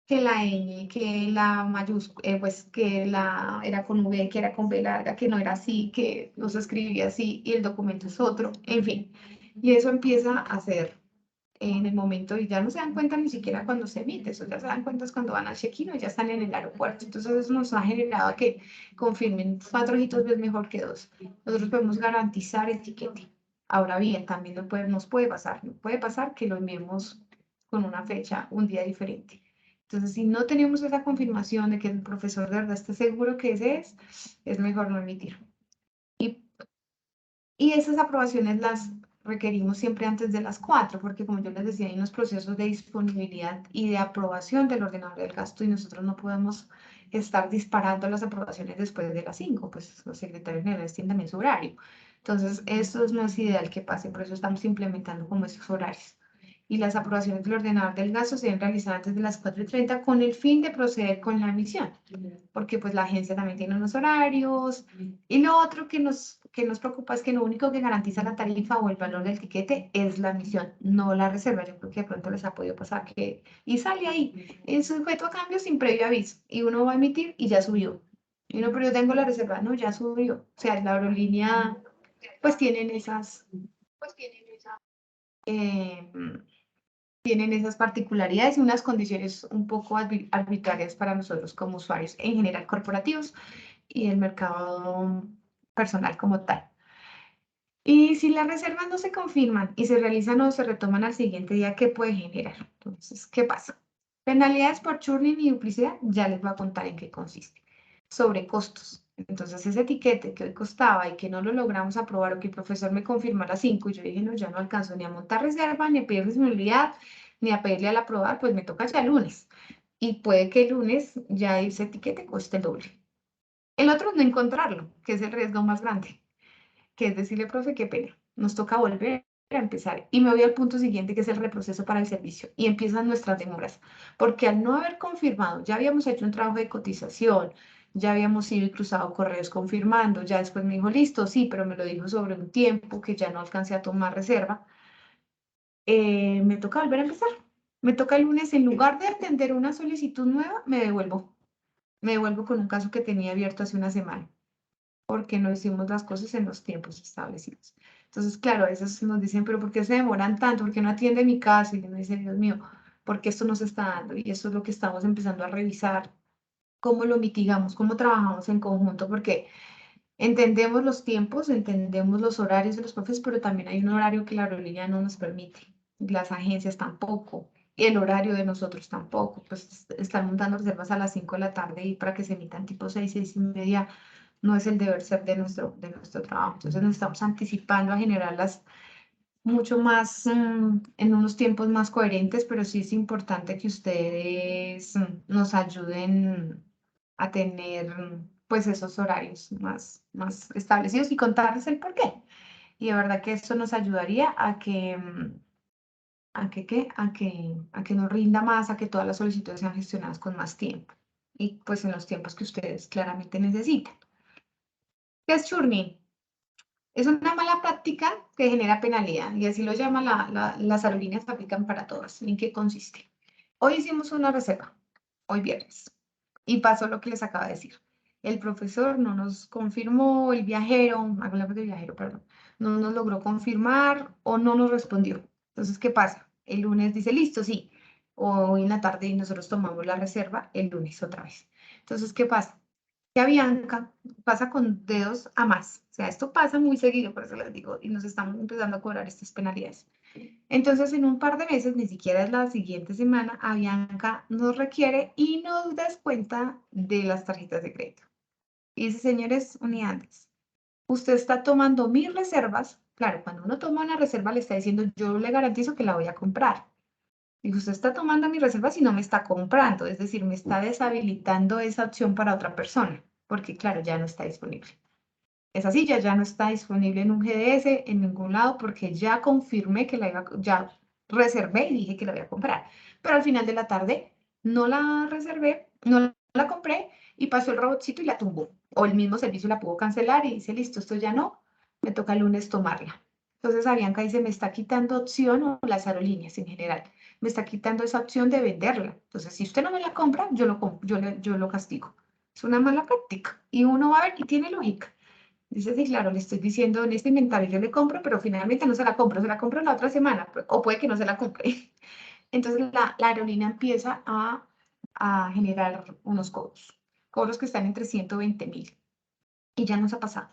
Que la ñ, que la mayúscula, pues que la era con V, que era con B larga, que no era así, que no se escribía así y el documento es otro, en fin. Y eso empieza a ser en el momento y ya no se dan cuenta ni siquiera cuando se emite, eso ya se dan cuenta es cuando van al check-in o ya están en el aeropuerto. Entonces eso nos ha generado que confirmen 4 ojitos es mejor que 2. Nosotros podemos garantizar el tiquete. Ahora bien, también nos puede pasar que lo enviemos con una fecha, un día diferente. Entonces, si no tenemos esa confirmación de que el profesor de verdad esté seguro que ese es mejor no emitir. Y esas aprobaciones las requerimos siempre antes de las 4, porque como yo les decía, hay unos procesos de disponibilidad y de aprobación del ordenador del gasto y nosotros no podemos estar disparando las aprobaciones después de las 5, pues los secretarios generales tienen también su horario. Entonces, esto no es ideal que pase, por eso estamos implementando como esos horarios. Y las aprobaciones del ordenador del gasto se deben realizar antes de las 4:30 con el fin de proceder con la emisión, porque pues la agencia también tiene unos horarios. Y lo otro que nos preocupa es que lo único que garantiza la tarifa o el valor del tiquete es la emisión, no la reserva. Yo creo que de pronto les ha podido pasar que, y sale ahí, es sujeto a cambio sin previo aviso, y uno va a emitir y ya subió. Y uno, pero yo tengo la reserva, no, ya subió. O sea, la aerolínea, pues tienen esas, eh, tienen esas particularidades y unas condiciones un poco arbitrarias para nosotros como usuarios en general corporativos y el mercado personal como tal. Y si las reservas no se confirman y se realizan o se retoman al siguiente día, ¿qué puede generar? Entonces, ¿qué pasa? Penalidades por churning y duplicidad, ya les voy a contar en qué consiste. Sobre costos. Entonces, ese etiquete que hoy costaba y que no lo logramos aprobar o que el profesor me confirmó a las 5 y yo dije, no, ya no alcanzo ni a montar reserva, ni a pedir disponibilidad, ni a pedirle al aprobar, pues me toca ya el lunes. Y puede que el lunes ya ese etiquete cueste el doble. El otro es no encontrarlo, que es el riesgo más grande, que es decirle, profe, qué pena, nos toca volver a empezar. Y me voy al punto siguiente, que es el reproceso para el servicio. Y empiezan nuestras demoras, porque al no haber confirmado, ya habíamos hecho un trabajo de cotización, ya habíamos ido y cruzado correos confirmando, ya después me dijo, listo, sí, pero me lo dijo sobre un tiempo que ya no alcancé a tomar reserva. Me toca volver a empezar. Me toca el lunes, en lugar de atender una solicitud nueva, me devuelvo. Me devuelvo con un caso que tenía abierto hace una semana, porque no hicimos las cosas en los tiempos establecidos. Entonces, claro, a veces nos dicen, pero ¿por qué se demoran tanto? ¿Por qué no atiende mi caso? Y uno dice, Dios mío, ¿por qué esto no se está dando? Y eso es lo que estamos empezando a revisar, cómo lo mitigamos, cómo trabajamos en conjunto, porque entendemos los tiempos, entendemos los horarios de los profes, pero también hay un horario que la aerolínea no nos permite, las agencias tampoco, y el horario de nosotros tampoco, pues están montando reservas a las 5 de la tarde y para que se emitan tipo 6, 6:30, no es el deber ser de nuestro trabajo. Entonces nos estamos anticipando a generarlas mucho más en unos tiempos más coherentes, pero sí es importante que ustedes nos ayuden a tener pues esos horarios más establecidos y contarles el por qué. Y de verdad que eso nos ayudaría a que, ¿qué? A que nos rinda más, a que todas las solicitudes sean gestionadas con más tiempo y pues en los tiempos que ustedes claramente necesitan. ¿Qué es churning? Es una mala práctica que genera penalidad y así lo llaman las aerolíneas, aplican para todas. ¿En qué consiste? Hoy hicimos una reserva, hoy viernes, y pasó lo que les acabo de decir. El profesor no nos confirmó, el viajero, hablamos de viajero, perdón, no nos logró confirmar o no nos respondió. Entonces, ¿qué pasa? El lunes dice, listo, sí. Hoy en la tarde y nosotros tomamos la reserva el lunes otra vez. Entonces, ¿qué pasa? Que a Bianca pasa con dedos a más. O sea, esto pasa muy seguido, por eso les digo, y nos estamos empezando a cobrar estas penalidades. Entonces, en un par de meses, ni siquiera es la siguiente semana, a Bianca nos requiere y nos descuenta de las tarjetas de crédito. Y dice, señores unidades, usted está tomando mis reservas. Claro, cuando uno toma una reserva, le está diciendo, yo le garantizo que la voy a comprar. Y usted está tomando mis reservas y no me está comprando, es decir, me está deshabilitando esa opción para otra persona, porque claro, ya no está disponible. Esa silla ya no está disponible en un GDS, en ningún lado, porque ya confirmé que ya reservé y dije que la voy a comprar. Pero al final de la tarde no la reservé, no la compré y pasó el robotcito y la tumbó. O el mismo servicio la pudo cancelar y dice, listo, esto ya no, me toca el lunes tomarla. Entonces, Avianca dice, me está quitando opción, o las aerolíneas en general, me está quitando esa opción de venderla. Entonces, si usted no me la compra, yo lo castigo. Es una mala práctica. Y uno va a ver y tiene lógica. Dice, sí, claro, le estoy diciendo en este inventario yo le compro, pero finalmente no se la compro la otra semana, o puede que no se la compre. Entonces la aerolínea empieza a generar unos cobros que están entre 120.000. Y ya nos ha pasado.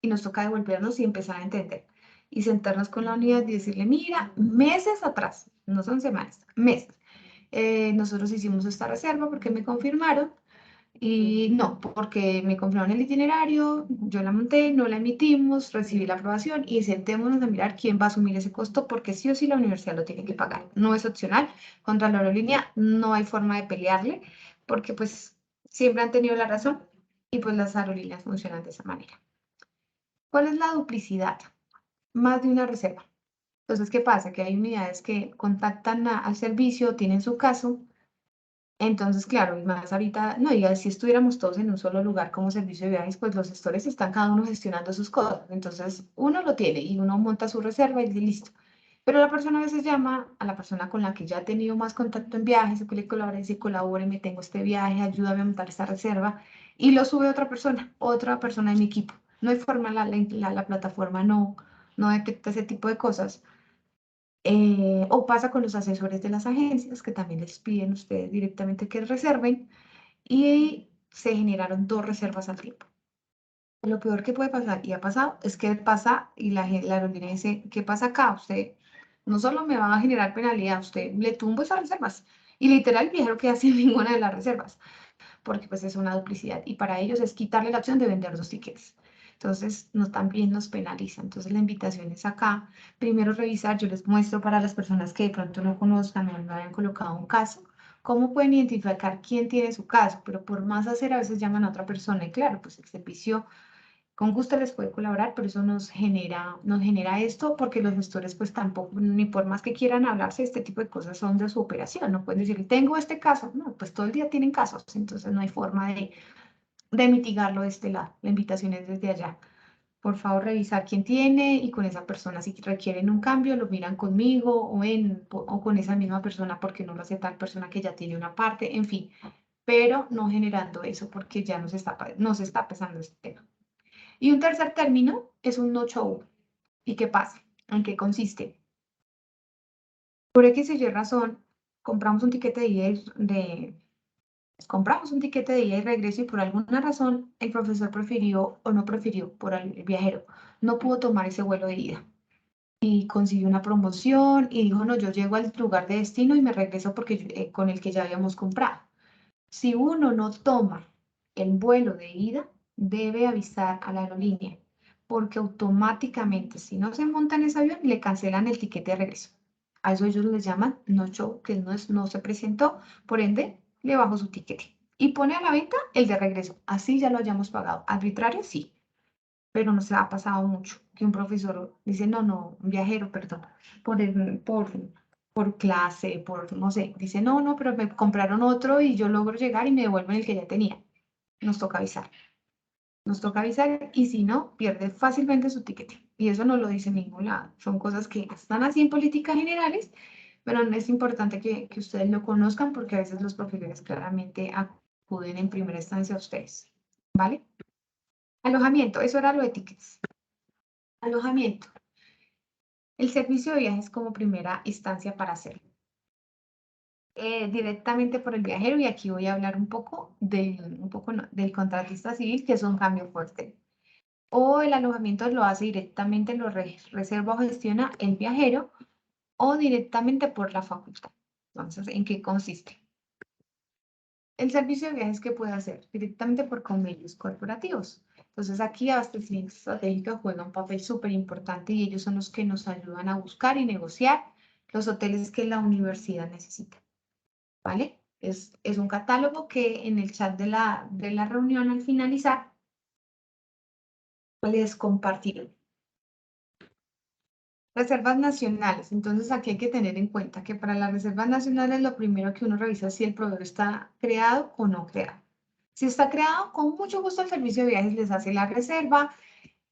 Y nos toca devolvernos y empezar a entender. Y sentarnos con la unidad y decirle, mira, meses atrás, no son semanas, meses, nosotros hicimos esta reserva porque me confirmaron y no, porque me confirmaron el itinerario, yo la monté, no la emitimos, recibí la aprobación y sentémonos a mirar quién va a asumir ese costo, porque sí o sí la universidad lo tiene que pagar. No es opcional. Contra la aerolínea no hay forma de pelearle, porque pues siempre han tenido la razón y pues las aerolíneas funcionan de esa manera. ¿Cuál es la duplicidad? Más de una reserva. Entonces, ¿qué pasa? Que hay unidades que contactan al servicio, tienen su caso. Entonces, claro, y más ahorita, no diga, si estuviéramos todos en un solo lugar como servicio de viajes, pues los gestores están cada uno gestionando sus cosas. Entonces, uno lo tiene y uno monta su reserva y dice, listo. Pero la persona a veces llama a la persona con la que ya ha tenido más contacto en viajes, o que le colabore, dice, colabore, me tengo este viaje, ayúdame a montar esta reserva, y lo sube otra persona de mi equipo. No hay forma, la plataforma no detecta ese tipo de cosas. O pasa con los asesores de las agencias, que también les piden ustedes directamente que reserven, y se generaron 2 reservas al tiempo. Lo peor que puede pasar, y ha pasado, es que pasa y la aerolínea dice, ¿qué pasa acá? Usted no solo me va a generar penalidad, usted le tumbo esas reservas. Y literal, el viajero queda sin ninguna de las reservas, porque pues es una duplicidad. Y para ellos es quitarle la opción de vender 2 tickets. Entonces, también nos penaliza. Entonces, la invitación es acá. Primero revisar, yo les muestro para las personas que de pronto no conozcan o no hayan colocado un caso, cómo pueden identificar quién tiene su caso. Pero por más hacer, a veces llaman a otra persona y claro, pues el servicio con gusto les puede colaborar, pero eso nos genera esto porque los gestores pues tampoco, ni por más que quieran hablarse, este tipo de cosas son de su operación. No pueden decir, tengo este caso. No, pues todo el día tienen casos, entonces no hay forma de mitigarlo de este lado. La invitación es desde allá. Por favor, revisar quién tiene y con esa persona, si requieren un cambio, lo miran conmigo o con esa misma persona porque no lo hace tal persona que ya tiene una parte, en fin, pero no generando eso porque ya nos está pesando este tema. Y un tercer término es un no show. ¿Y qué pasa? ¿En qué consiste? Por X y Y razón, compramos un tiquete de ida compramos un tiquete de ida y regreso y por alguna razón el profesor prefirió o no prefirió, por el viajero, no pudo tomar ese vuelo de ida y consiguió una promoción y dijo, no, yo llego al lugar de destino y me regreso porque con el que ya habíamos comprado. Si uno no toma el vuelo de ida, debe avisar a la aerolínea, porque automáticamente, si no se monta en ese avión, le cancelan el tiquete de regreso. A eso ellos les llaman no show, que no se presentó, por ende, le bajo su tiquete. Y pone a la venta el de regreso. Así ya lo hayamos pagado. Arbitrario, sí, pero no se ha pasado mucho que un profesor dice, no, no, un viajero, perdón, por clase, no sé, dice, no, no, pero me compraron otro y yo logro llegar y me devuelven el que ya tenía. Nos toca avisar. Nos toca avisar y si no, pierde fácilmente su tiquete. Y eso no lo dice en ningún lado. Son cosas que están así en políticas generales, pero es importante que ustedes lo conozcan porque a veces los profesores claramente acuden en primera instancia a ustedes. ¿Vale? Alojamiento, eso era lo de tickets. Alojamiento. El servicio de viajes como primera instancia para hacerlo. Directamente por el viajero y aquí voy a hablar del contratista civil, que es un cambio fuerte. O el alojamiento lo hace directamente, lo reserva o gestiona el viajero o directamente por la facultad. Entonces, ¿en qué consiste? El servicio de viajes que puede hacer directamente por convenios corporativos. Entonces, aquí abastecimiento estratégico juega un papel súper importante y ellos son los que nos ayudan a buscar y negociar los hoteles que la universidad necesita. ¿Vale? Es un catálogo que en el chat de la reunión al finalizar les compartiré. Reservas nacionales. Entonces, aquí hay que tener en cuenta que para las reservas nacionales lo primero que uno revisa es si el proveedor está creado o no creado. Si está creado, con mucho gusto el servicio de viajes les hace la reserva,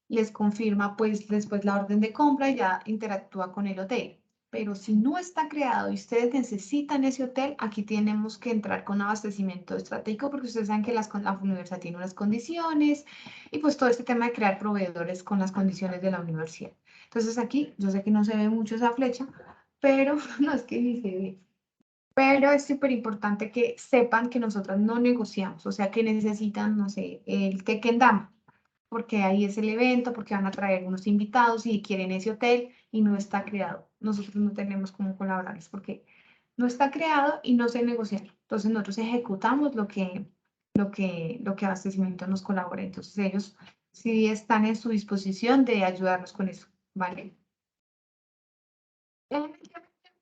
les confirma pues después la orden de compra y ya interactúa con el hotel. Pero si no está creado y ustedes necesitan ese hotel, aquí tenemos que entrar con abastecimiento estratégico porque ustedes saben que la universidad tiene unas condiciones y pues todo este tema de crear proveedores con las condiciones de la universidad. Entonces aquí, yo sé que no se ve mucho esa flecha, pero no es que ni se ve. Pero es súper importante que sepan que nosotros no negociamos, o sea que necesitan, no sé, el Tequendama porque ahí es el evento, porque van a traer unos invitados y quieren ese hotel y no está creado. Nosotros no tenemos cómo colaborarles porque no está creado y no se negocia. Entonces nosotros ejecutamos lo que abastecimiento nos colabora. Entonces ellos sí están en su disposición de ayudarnos con eso, ¿vale? En el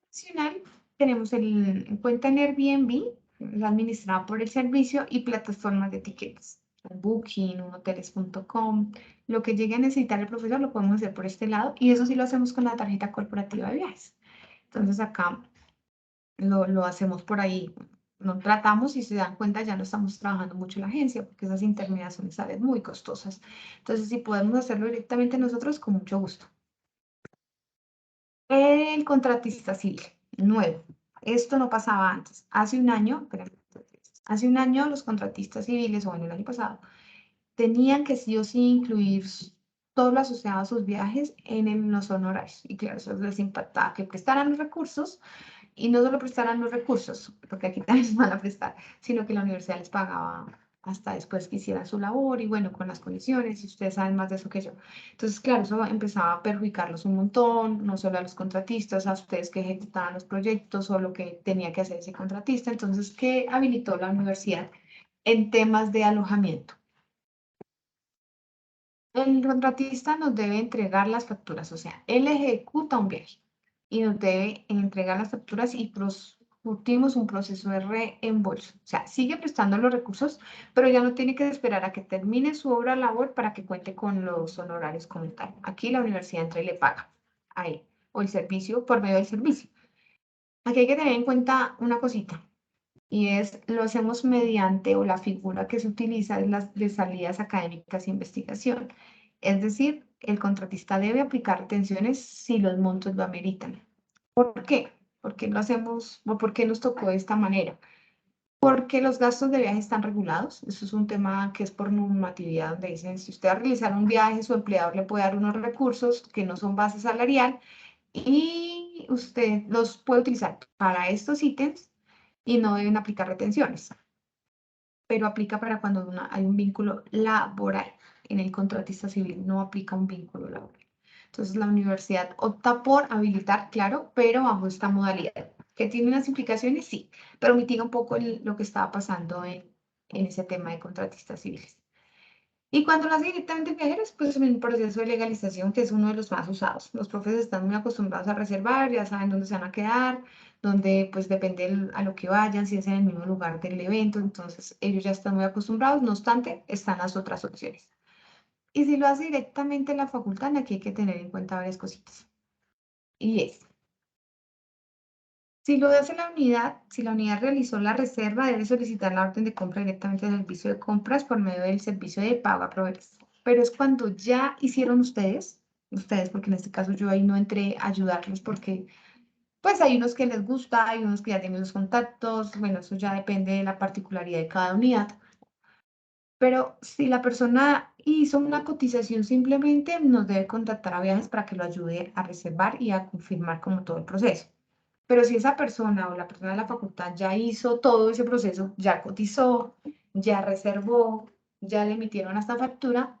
nacional tenemos en cuenta en Airbnb, la administrada por el servicio y plataformas de tickets. Booking, hoteles.com, lo que llegue a necesitar el profesor lo podemos hacer por este lado y eso sí lo hacemos con la tarjeta corporativa de viajes. Entonces acá lo hacemos por ahí. No tratamos, y se dan cuenta, ya no estamos trabajando mucho en la agencia porque esas intermediaciones salen muy costosas. Entonces, si podemos hacerlo directamente nosotros, con mucho gusto. El contratista civil, nuevo. Esto no pasaba antes. Hace un año los contratistas civiles, o bueno, el año pasado, tenían que sí o sí incluir todo lo asociado a sus viajes los honorarios. Y claro, eso les impactaba que prestaran los recursos y no solo prestaran los recursos, porque aquí también les van a prestar, sino que la universidad les pagaba hasta después que hicieran su labor y bueno, con las condiciones, y ustedes saben más de eso que yo. Entonces, claro, eso empezaba a perjudicarlos un montón, no solo a los contratistas, a ustedes que ejecutaban los proyectos o lo que tenía que hacer ese contratista. Entonces, ¿qué habilitó la universidad en temas de alojamiento? El contratista nos debe entregar las facturas, o sea, él ejecuta un viaje y nos debe entregar las facturas y discutimos un proceso de reembolso. O sea, sigue prestando los recursos, pero ya no tiene que esperar a que termine su obra labor para que cuente con los honorarios como tal. Aquí la universidad entra y le paga a él, o el servicio por medio del servicio. Aquí hay que tener en cuenta una cosita, y es, lo hacemos mediante, o la figura que se utiliza es las de salidas académicas e investigación. Es decir, el contratista debe aplicar retenciones si los montos lo ameritan. ¿Por qué? ¿Por qué lo hacemos o por qué nos tocó de esta manera? Porque los gastos de viaje están regulados. Eso es un tema que es por normatividad, donde dicen, si usted va a realizar un viaje, su empleador le puede dar unos recursos que no son base salarial y usted los puede utilizar para estos ítems y no deben aplicar retenciones, pero aplica para cuando hay un vínculo laboral. En el contratista civil no aplica un vínculo laboral. Entonces la universidad opta por habilitar, claro, pero bajo esta modalidad. ¿Que tiene unas implicaciones? Sí, pero mitiga un poco lo que estaba pasando en ese tema de contratistas civiles. Y cuando lo hace directamente en viajeros, pues en un proceso de legalización que es uno de los más usados. Los profes están muy acostumbrados a reservar, ya saben dónde se van a quedar, donde pues depende a lo que vayan, si es en el mismo lugar del evento, entonces ellos ya están muy acostumbrados, no obstante, están las otras opciones. Y si lo hace directamente en la facultad, aquí hay que tener en cuenta varias cositas. Y es, si lo hace la unidad, si la unidad realizó la reserva, debe solicitar la orden de compra directamente del servicio de compras por medio del servicio de pago a proveedores. Pero es cuando ya hicieron ustedes, porque en este caso yo ahí no entré a ayudarlos porque pues hay unos que les gusta, hay unos que ya tienen los contactos, bueno, eso ya depende de la particularidad de cada unidad. Pero si la persona hizo una cotización, simplemente nos debe contactar a viajes para que lo ayude a reservar y a confirmar como todo el proceso. Pero si esa persona o la persona de la facultad ya hizo todo ese proceso, ya cotizó, ya reservó, ya le emitieron esta factura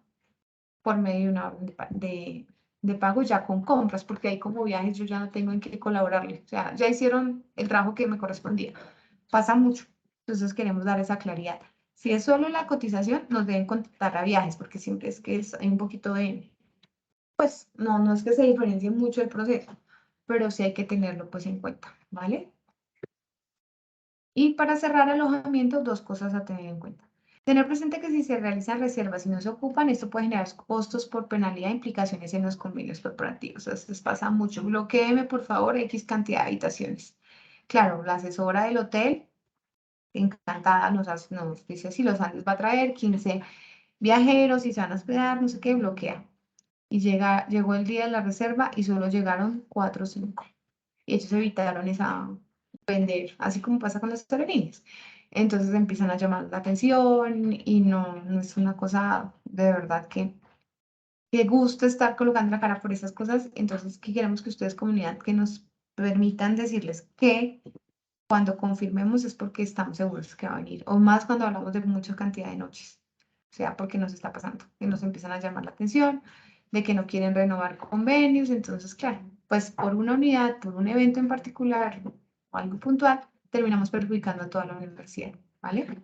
por medio de una orden de pago ya con compras, porque ahí como viajes yo ya no tengo en qué colaborarle. O sea, ya hicieron el trabajo que me correspondía. Pasa mucho. Entonces queremos dar esa claridad. Si es solo la cotización, nos deben contactar a viajes, porque siempre es que hay un poquito de, pues no es que se diferencie mucho el proceso, pero sí hay que tenerlo pues en cuenta, ¿vale? Y para cerrar alojamiento, dos cosas a tener en cuenta. Tener presente que si se realizan reservas y no se ocupan, esto puede generar costos por penalidad e implicaciones en los convenios corporativos. Esto les pasa mucho. Bloquéeme, por favor, X cantidad de habitaciones. Claro, la asesora del hotel, encantada, nos dice si Los Andes va a traer 15 viajeros y se van a hospedar, no sé qué, bloquea. Y llegó el día de la reserva y solo llegaron 4 o 5. Y ellos evitaron esa vender, así como pasa con las aerolíneas. Entonces empiezan a llamar la atención y no es una cosa de verdad que gusta estar colocando la cara por esas cosas. Entonces, ¿qué queremos que ustedes, comunidad, que nos permitan decirles que cuando confirmemos es porque estamos seguros que va a venir, o más cuando hablamos de mucha cantidad de noches, o sea, porque nos está pasando, que nos empiezan a llamar la atención, de que no quieren renovar convenios, entonces, claro, pues por una unidad, por un evento en particular o algo puntual, terminamos perjudicando a toda la universidad, ¿vale?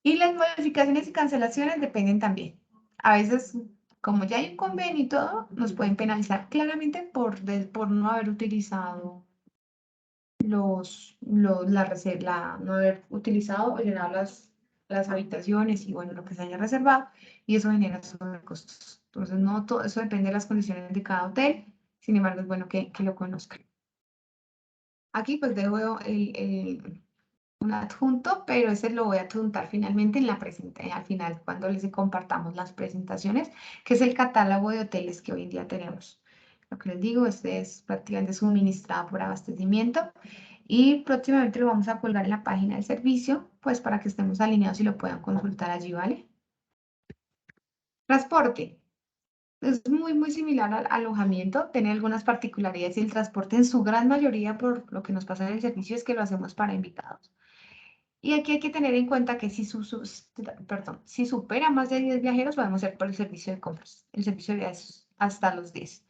Y las modificaciones y cancelaciones dependen también. A veces, como ya hay un convenio y todo, nos pueden penalizar claramente por no haber utilizado no haber utilizado o llenado las habitaciones y bueno, lo que se haya reservado, y eso genera sobrecostos. Entonces, no todo eso depende de las condiciones de cada hotel, sin embargo, es bueno que lo conozcan. Aquí pues dejo un adjunto, pero ese lo voy a adjuntar finalmente en al final, cuando les compartamos las presentaciones, que es el catálogo de hoteles que hoy en día tenemos. Lo que les digo, este es prácticamente suministrado por abastecimiento y próximamente lo vamos a colgar en la página del servicio, pues para que estemos alineados y lo puedan consultar allí, ¿vale? Transporte. Es muy similar al alojamiento, tiene algunas particularidades y el transporte en su gran mayoría, por lo que nos pasa en el servicio, es que lo hacemos para invitados. Y aquí hay que tener en cuenta que perdón, si supera más de 10 viajeros, podemos hacer por el servicio de compras. El servicio de viajes hasta los 10.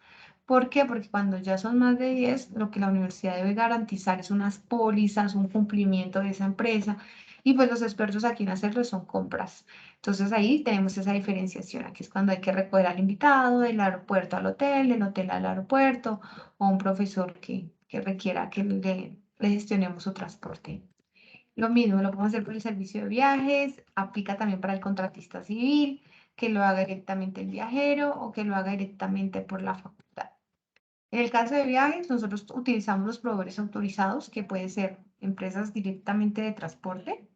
¿Por qué? Porque cuando ya son más de 10, lo que la universidad debe garantizar es unas pólizas, un cumplimiento de esa empresa. Y pues los expertos aquí en hacerlo son compras. Entonces ahí tenemos esa diferenciación. Aquí es cuando hay que recoger al invitado del aeropuerto al hotel, del hotel al aeropuerto, o un profesor que requiera que le gestionemos su transporte. Lo mismo, lo podemos hacer por el servicio de viajes, aplica también para el contratista civil, que lo haga directamente el viajero o que lo haga directamente por la facultad. En el caso de viajes, nosotros utilizamos los proveedores autorizados, que pueden ser empresas directamente de transporte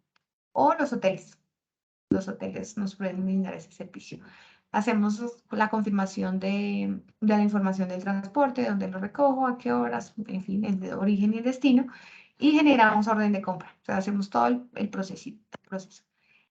o los hoteles. Los hoteles nos pueden brindar ese servicio. Hacemos la confirmación de la información del transporte, de dónde lo recojo, a qué horas, en fin, el de origen y el destino, y generamos orden de compra. O sea, hacemos todo el proceso.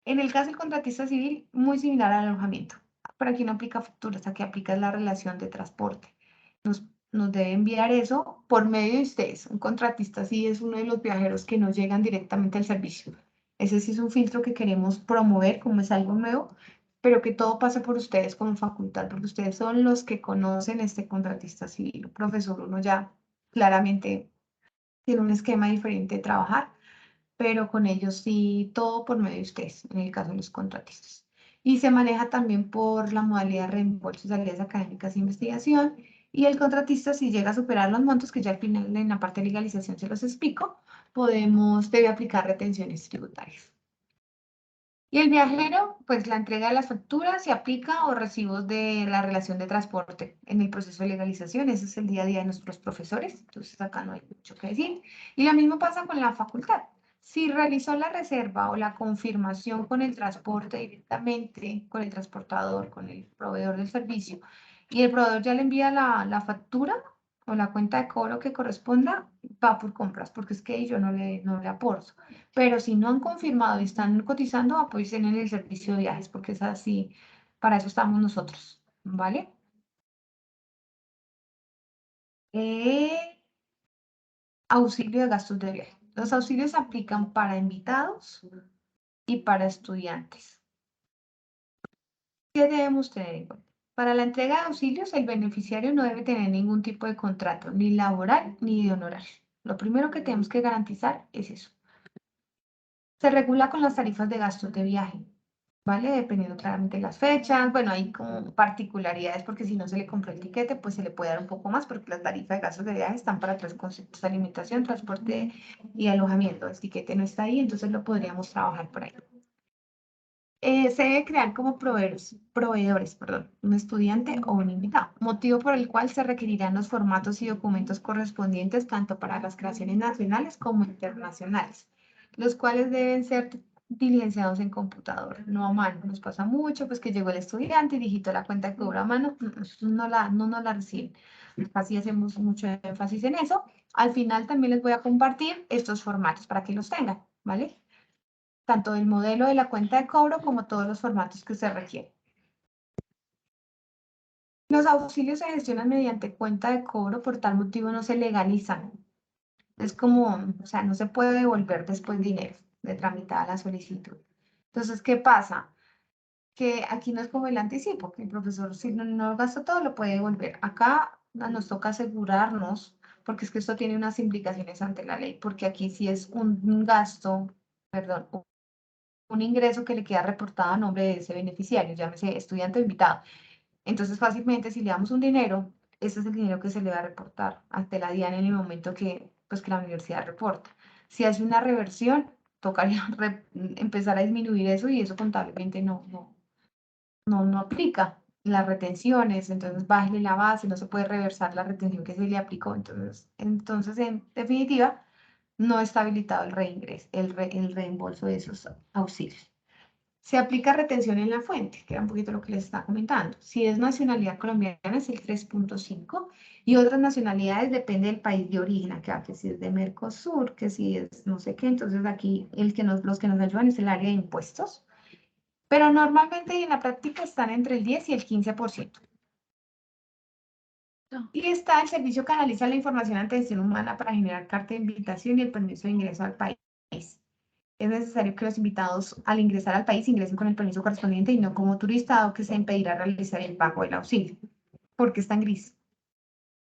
En el caso del contratista civil, muy similar al alojamiento. Pero aquí no aplica facturas, aquí aplica la relación de transporte. Nos debe enviar eso por medio de ustedes. Un contratista sí es uno de los viajeros que no llegan directamente al servicio. Ese sí es un filtro que queremos promover, como es algo nuevo, pero que todo pase por ustedes como facultad, porque ustedes son los que conocen este contratista civil. Profesor, uno ya claramente tiene un esquema diferente de trabajar, pero con ellos sí, todo por medio de ustedes, en el caso de los contratistas. Y se maneja también por la modalidad de reembolso, salidas académicas e investigación. Y el contratista, si llega a superar los montos, que ya al final en la parte de legalización se los explico, debe aplicar retenciones tributarias. Y el viajero, pues la entrega de las facturas se aplica o recibos de la relación de transporte en el proceso de legalización. Ese es el día a día de nuestros profesores. Entonces acá no hay mucho que decir. Y lo mismo pasa con la facultad. Si realizó la reserva o la confirmación con el transporte directamente, con el transportador, con el proveedor del servicio, y el proveedor ya le envía la factura o la cuenta de cobro que corresponda, va por compras, porque es que ahí yo no le aporto. Pero si no han confirmado y están cotizando, apoyen en el servicio de viajes, porque es así, para eso estamos nosotros, ¿vale? Eh, Auxilio de gastos de viaje. Los auxilios se aplican para invitados y para estudiantes. ¿Qué debemos tener en cuenta? Para la entrega de auxilios, el beneficiario no debe tener ningún tipo de contrato, ni laboral ni de honorario. Lo primero que tenemos que garantizar es eso. Se regula con las tarifas de gastos de viaje, ¿vale? Dependiendo claramente de las fechas. Bueno, hay como particularidades porque si no se le compró el tiquete, pues se le puede dar un poco más porque las tarifas de gastos de viaje están para tres conceptos: alimentación, transporte y alojamiento. El tiquete no está ahí, entonces lo podríamos trabajar por ahí. Se debe crear como proveedores, un estudiante o un invitado, motivo por el cual se requerirán los formatos y documentos correspondientes tanto para las creaciones nacionales como internacionales, los cuales deben ser diligenciados en computador, no a mano. Nos pasa mucho, pues que llegó el estudiante y digitó la cuenta que cobra a mano, no nos la reciben. Así hacemos mucho énfasis en eso. Al final también les voy a compartir estos formatos para que los tengan, ¿vale? Tanto el modelo de la cuenta de cobro como todos los formatos que se requieren. Los auxilios se gestionan mediante cuenta de cobro, por tal motivo no se legalizan. Es como, o sea, no se puede devolver después dinero de tramitada la solicitud. Entonces, ¿qué pasa? Que aquí no es como el anticipo, que el profesor si no gastó todo lo puede devolver. Acá nos toca asegurarnos, porque es que esto tiene unas implicaciones ante la ley, porque aquí sí es un gasto, perdón, un ingreso que le queda reportado a nombre de ese beneficiario, llámese estudiante o invitado. Entonces, fácilmente, si le damos un dinero, ese es el dinero que se le va a reportar ante la DIAN en el momento que la universidad reporta. Si hace una reversión, tocaría empezar a disminuir eso y eso contablemente no aplica las retenciones, entonces bájale la base, no se puede reversar la retención que se le aplicó. Entonces en definitiva, no está habilitado el reingreso, el reembolso de esos auxilios. Se aplica retención en la fuente, que era un poquito lo que les estaba comentando. Si es nacionalidad colombiana es el 3.5 y otras nacionalidades depende del país de origen, acá que si es de Mercosur, que si es no sé qué, entonces aquí los que nos ayudan es el área de impuestos, pero normalmente y en la práctica están entre el 10 y el 15%. Y está el servicio que analiza la información ante gestión humana para generar carta de invitación y el permiso de ingreso al país. Es necesario que los invitados al ingresar al país ingresen con el permiso correspondiente y no como turista, dado que se impedirá realizar el pago del auxilio. ¿Por qué está en gris?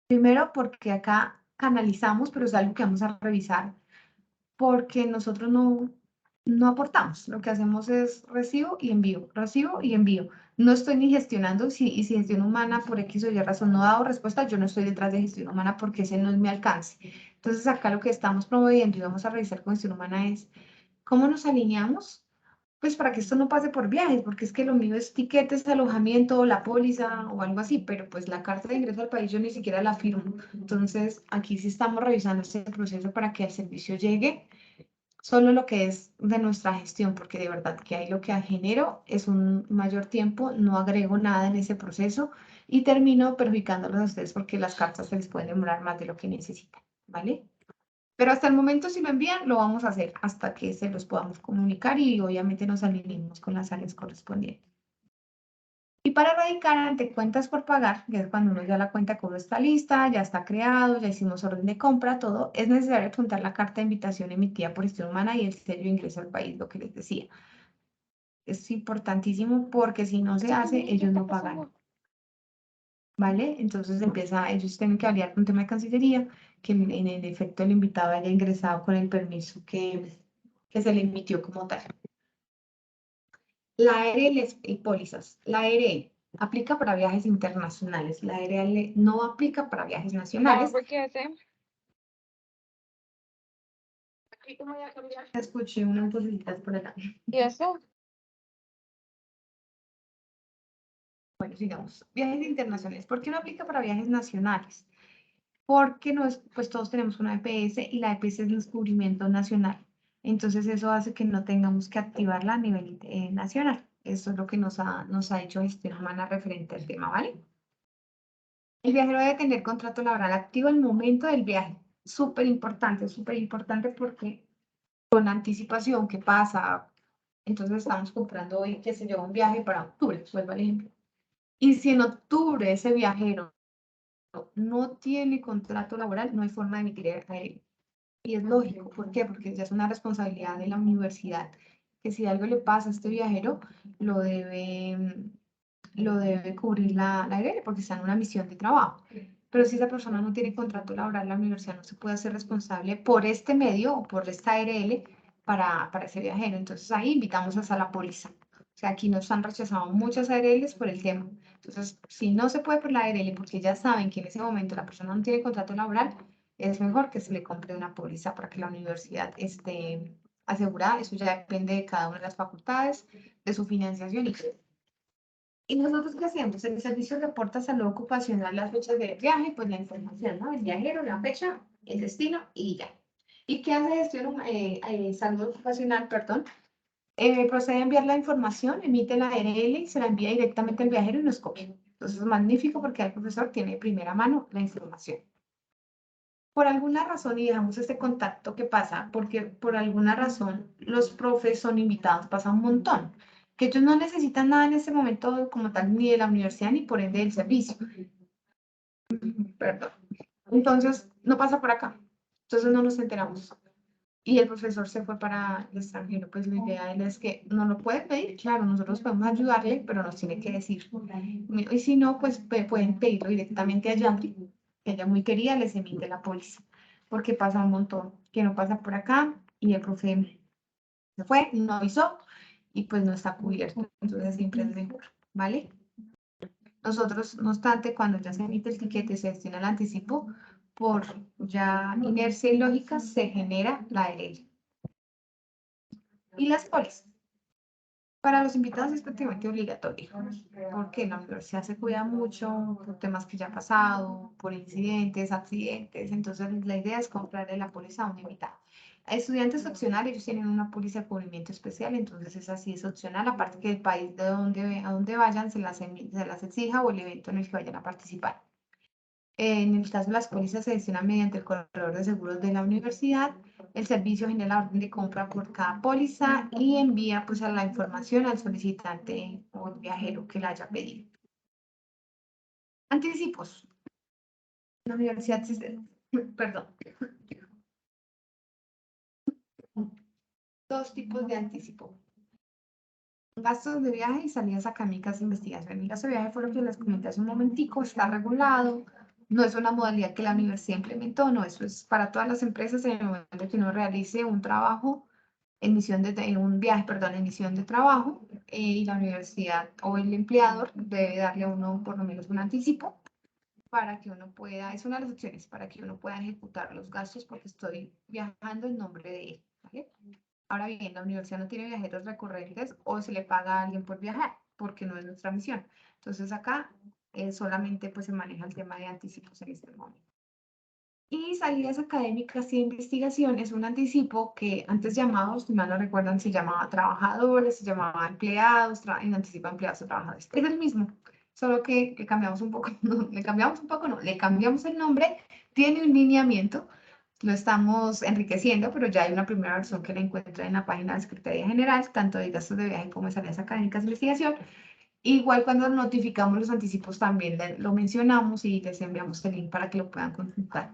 Primero, porque acá canalizamos, pero es algo que vamos a revisar, porque nosotros no aportamos. Lo que hacemos es recibo y envío, recibo y envío. No estoy ni gestionando, y si gestión humana por X o Y razón no ha dado respuesta, yo no estoy detrás de gestión humana porque ese no es mi alcance. Entonces acá lo que estamos promoviendo y vamos a revisar con gestión humana es cómo nos alineamos, pues para que esto no pase por viajes, porque es que lo mío es tiquetes, alojamiento, la póliza o algo así, pero pues la carta de ingreso al país yo ni siquiera la firmo. Entonces aquí sí estamos revisando ese proceso para que el servicio llegue solo lo que es de nuestra gestión, porque de verdad que ahí lo que genero es un mayor tiempo, no agrego nada en ese proceso y termino perjudicándolos a ustedes porque las cartas se les pueden demorar más de lo que necesitan, ¿vale? Pero hasta el momento, si lo envían, lo vamos a hacer hasta que se los podamos comunicar y obviamente nos alineemos con las áreas correspondientes. Y para radicar ante cuentas por pagar, que es cuando uno ya la cuenta de cobro está lista, ya está creado, ya hicimos orden de compra, todo, es necesario adjuntar la carta de invitación emitida por gestión humana y el sello de ingreso al país, lo que les decía. Es importantísimo porque si no se hace, ellos no pagan. ¿Vale? Entonces ellos tienen que aliar con tema de Cancillería, que en el efecto el invitado haya ingresado con el permiso que se le emitió como tal. La ARL y pólizas. La ARL aplica para viajes internacionales. La ARL no aplica para viajes nacionales. ¿Por qué hace? Escuché unas cositas por acá. ¿Y eso? Bueno, sigamos. Viajes internacionales. ¿Por qué no aplica para viajes nacionales? Porque no es, pues todos tenemos una EPS y la EPS es el descubrimiento nacional. Entonces eso hace que no tengamos que activarla a nivel nacional. Eso es lo que nos ha hecho gestión humana referente al tema, ¿vale? El viajero debe tener contrato laboral activo al momento del viaje. Súper importante porque con anticipación, ¿qué pasa? Entonces estamos comprando hoy, que se lleva un viaje para octubre, vuelvo al ejemplo. Y si en octubre ese viajero no tiene contrato laboral, no hay forma de emitir el. Y es lógico, ¿por qué? Porque ya es una responsabilidad de la universidad, que si algo le pasa a este viajero, lo debe cubrir la ARL porque está en una misión de trabajo. Pero si esa persona no tiene contrato laboral, la universidad no se puede hacer responsable por este medio o por esta ARL para ese viajero. Entonces ahí invitamos hasta la póliza. O sea, aquí nos han rechazado muchas ARLs por el tema. Entonces, si no se puede por la ARL porque ya saben que en ese momento la persona no tiene contrato laboral, es mejor que se le compre una póliza para que la universidad esté asegurada. Eso ya depende de cada una de las facultades, de su financiación y nosotros qué hacemos? El servicio reporta salud ocupacional las fechas de viaje, pues la información, ¿no? El viajero, la fecha, el destino y ya. ¿Y qué hace gestión, salud ocupacional, perdón? Procede a enviar la información, emite la ARL y se la envía directamente al viajero y nos copia. Entonces es magnífico porque el profesor tiene de primera mano la información. Por alguna razón, y dejamos este contacto, ¿qué pasa? Porque por alguna razón los profes son invitados, pasa un montón, que ellos no necesitan nada en este momento como tal, ni de la universidad, ni por ende del servicio. Perdón. Entonces, no pasa por acá. Entonces no nos enteramos. Y el profesor se fue para el extranjero, pues la idea de él es que no lo puede pedir, claro, nosotros podemos ayudarle, pero nos tiene que decir. Y si no, pues pueden pedirlo directamente a Yandri, que ella muy querida les emite la póliza, porque pasa un montón, que no pasa por acá y el profe se fue, no avisó y pues no está cubierto, entonces siempre es mejor, ¿vale? Nosotros, no obstante, cuando ya se emite el tiquete y se destina el anticipo, por ya inercia y lógica, se genera la ARL. Y las pólizas. Para los invitados es prácticamente obligatorio, porque la universidad se cuida mucho por temas que ya han pasado, por incidentes, accidentes, entonces la idea es comprarle la póliza a un invitado. A estudiantes opcionales, ellos tienen una póliza de cubrimiento especial, entonces esa sí es opcional, aparte que el país a donde vayan se las exija o el evento en el que vayan a participar. En el caso de las pólizas se gestionan mediante el corredor de seguros de la universidad. El servicio genera la orden de compra por cada póliza y envía pues a la información al solicitante o el viajero que la haya pedido. Anticipos. la universidad, perdón, dos tipos de anticipo. Gastos de viaje y salidas académicas de investigación. El gasto de viaje fue lo que les comenté hace un momentico, está regulado, no es una modalidad que la universidad implementó, no, eso es para todas las empresas en el momento que uno realice un trabajo, un viaje, perdón, en misión de trabajo, y la universidad o el empleador debe darle a uno por lo menos un anticipo para que uno pueda, es una de las opciones, para que uno pueda ejecutar los gastos porque estoy viajando en nombre de él, ¿vale? Ahora bien, la universidad no tiene viajeros recurrentes o se le paga a alguien por viajar, porque no es nuestra misión. Entonces acá solamente pues se maneja el tema de anticipos en este momento. Y salidas académicas y de investigación es un anticipo que antes llamados, si mal no recuerdan, se llamaba trabajadores, se llamaba empleados, en anticipo a empleados o trabajadores. Es el mismo, solo que cambiamos un poco, no, le cambiamos el nombre, tiene un lineamiento, lo estamos enriqueciendo, pero ya hay una primera versión que la encuentra en la página de Secretaría General, tanto de gastos de viaje como de salidas académicas de investigación. Igual cuando notificamos los anticipos también lo mencionamos y les enviamos el link para que lo puedan consultar.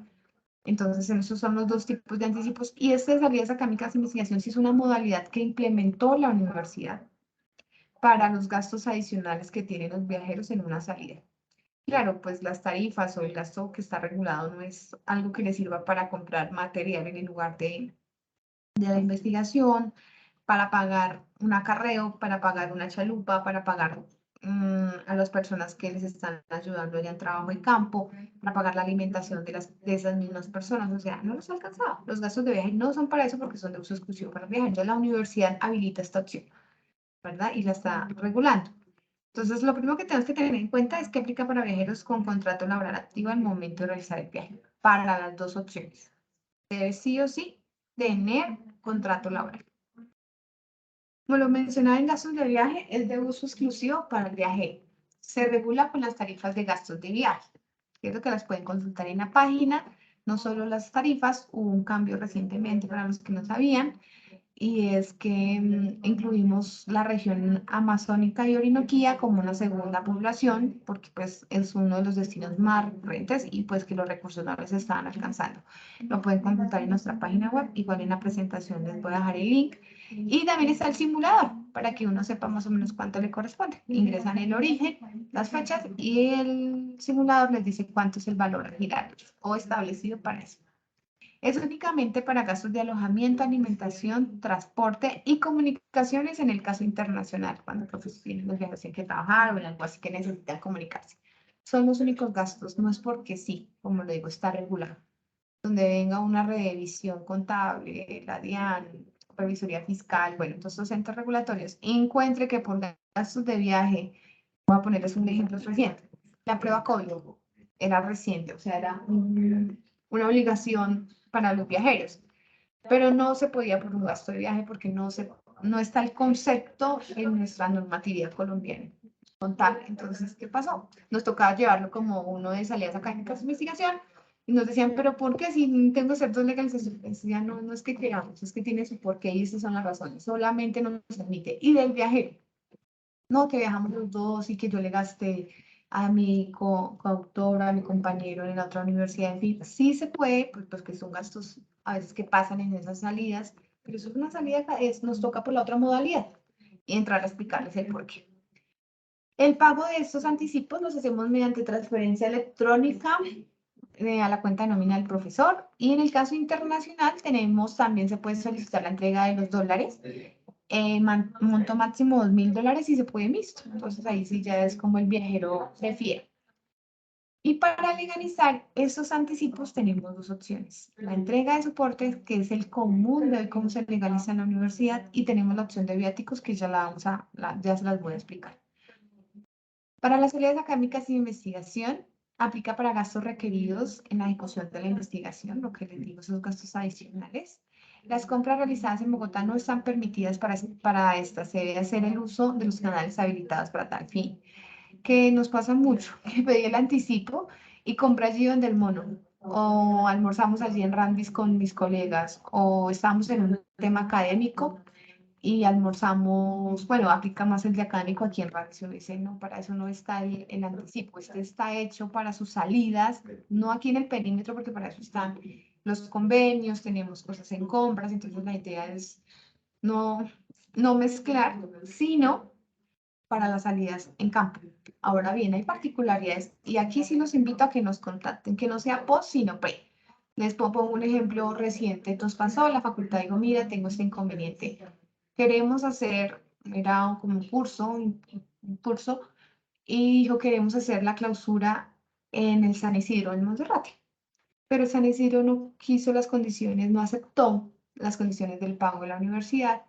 Entonces, esos son los dos tipos de anticipos. Y este de salidas académicas de investigación sí es una modalidad que implementó la universidad para los gastos adicionales que tienen los viajeros en una salida. Claro, pues las tarifas o el gasto que está regulado no es algo que les sirva para comprar material en el lugar de la investigación, para pagar un acarreo, para pagar una chalupa, para pagar a las personas que les están ayudando allá en trabajo en campo, para pagar la alimentación de esas mismas personas. O sea, no los ha alcanzado. Los gastos de viaje no son para eso porque son de uso exclusivo para viajar. Entonces la universidad habilita esta opción, ¿verdad? Y la está regulando. Entonces, lo primero que tenemos que tener en cuenta es que aplica para viajeros con contrato laboral activo al momento de realizar el viaje, para las dos opciones. Debe sí o sí tener contrato laboral. Como lo mencionaba en gastos de viaje, es de uso exclusivo para el viajero. Se regula con las tarifas de gastos de viaje. Quiero que las pueden consultar en la página. No solo las tarifas, hubo un cambio recientemente para los que no sabían, y es que incluimos la región amazónica y orinoquía como una segunda población, porque pues es uno de los destinos más recurrentes y pues que los recursos no les estaban alcanzando. Lo pueden consultar en nuestra página web, igual en la presentación les voy a dejar el link. Y también está el simulador, para que uno sepa más o menos cuánto le corresponde. Ingresan el origen, las fechas, y el simulador les dice cuánto es el valor a girar o establecido para eso. Es únicamente para gastos de alojamiento, alimentación, transporte y comunicaciones en el caso internacional, cuando pues, tienen los viajes que trabajar o en algo así que necesitan comunicarse. Son los únicos gastos, no es porque sí, como lo digo, está regulado. Donde venga una revisión contable, la DIAN, revisoría fiscal, bueno, todos estos entes regulatorios, encuentre que por gastos de viaje, voy a ponerles un ejemplo reciente, la prueba COVID era reciente, o sea, era una obligación para los viajeros, pero no se podía por un gasto de viaje porque no está el concepto en nuestra normatividad colombiana contable. Entonces, ¿qué pasó? Nos tocaba llevarlo como uno de salidas académicas de investigación y nos decían, pero ¿por qué si tengo ciertas legalizaciones? Decían, no, no es que queramos, es que tiene su porqué y esas son las razones, solamente no nos admite. Y del viajero, no, que viajamos los dos y que yo le gasté a mi coautor, a mi compañero en la otra universidad, en fin, sí se puede, pues que son gastos a veces que pasan en esas salidas, pero eso es una salida que nos toca por la otra modalidad y entrar a explicarles el porqué. El pago de estos anticipos los hacemos mediante transferencia electrónica a la cuenta de nómina del profesor, y en el caso internacional también se puede solicitar la entrega de los dólares, monto máximo $2.000 y se puede mixto. Entonces ahí sí ya es como el viajero prefiere. Y para legalizar esos anticipos tenemos dos opciones. La entrega de soporte, que es el común de hoy cómo se legaliza en la universidad, y tenemos la opción de viáticos, que ya ya se las voy a explicar. Para las salidas académicas y de investigación, aplica para gastos requeridos en la ejecución de la investigación, lo que les digo, esos gastos adicionales. Las compras realizadas en Bogotá no están permitidas para estas. Se debe hacer el uso de los canales habilitados para tal fin. Que nos pasa mucho, que pedí el anticipo y compré allí donde el mono. O almorzamos allí en Randis con mis colegas, o estamos en un tema académico y almorzamos, bueno, aplica más el de académico aquí en radio, dice, no, para eso no está el anticipo, este está hecho para sus salidas, no aquí en el perímetro, porque para eso están los convenios, tenemos cosas en compras, entonces la idea es no, no mezclar, sino para las salidas en campo. Ahora bien, hay particularidades y aquí sí los invito a que nos contacten, que no sea post, sino pre. Les pongo un ejemplo reciente. Entonces pasó, la facultad digo, mira, tengo este inconveniente. Queremos hacer, era como un curso, y dijo, queremos hacer la clausura en el San Isidro, en Monserrate. Pero el San Isidro no quiso las condiciones, no aceptó las condiciones del pago de la universidad,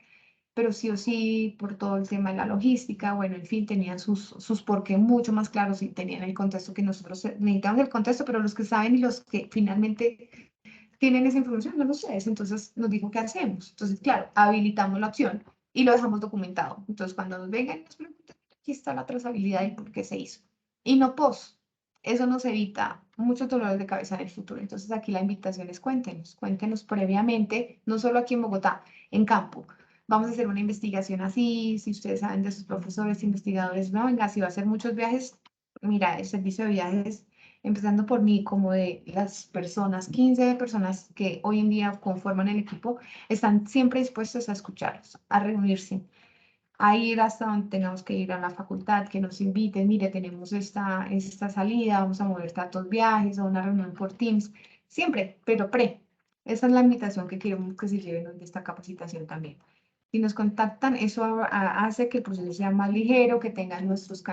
pero sí o sí, por todo el tema de la logística, bueno, en fin, tenían sus por qué mucho más claros y tenían el contexto que nosotros necesitamos el contexto, pero los que saben y los que finalmente tienen esa información, no lo sé. Entonces nos dijo, ¿qué hacemos? Entonces, claro, habilitamos la opción y lo dejamos documentado. Entonces, cuando nos vengan y nos pregunten, aquí está la trazabilidad y por qué se hizo. Y no post. Eso nos evita muchos dolores de cabeza en el futuro. Entonces, aquí la invitación es cuéntenos previamente, no solo aquí en Bogotá, en campo. Vamos a hacer una investigación así, si ustedes saben de sus profesores, investigadores, no, venga, si va a hacer muchos viajes, mira, el servicio de viajes empezando por mí, como de las personas, 15 personas que hoy en día conforman el equipo, están siempre dispuestos a escucharlos, a reunirse, a ir hasta donde tengamos que ir a la facultad, que nos inviten, mire, tenemos esta salida, vamos a mover tantos viajes o una reunión por Teams, siempre, pero pre. Esa es la invitación que queremos que se lleven de esta capacitación también. Si nos contactan, eso hace que el proceso sea más ligero, que tengan nuestros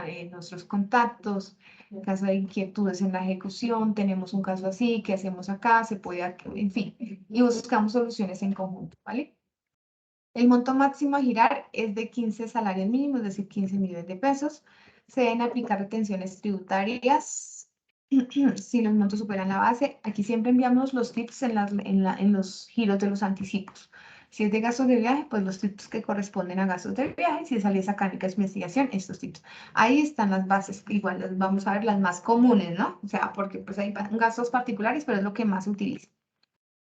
contactos. En caso de inquietudes en la ejecución, tenemos un caso así, ¿qué hacemos acá? Se puede, en fin, y buscamos soluciones en conjunto, ¿vale? El monto máximo a girar es de 15 salarios mínimos, es decir, 15 millones de pesos. Se deben aplicar retenciones tributarias si los montos superan la base. Aquí siempre enviamos los tips en los giros de los anticipos. Si es de gastos de viaje, pues los tips que corresponden a gastos de viaje. Si es salida académica, es investigación, estos tips. Ahí están las bases, igual las vamos a ver las más comunes, ¿no? O sea, porque pues hay gastos particulares, pero es lo que más se utiliza.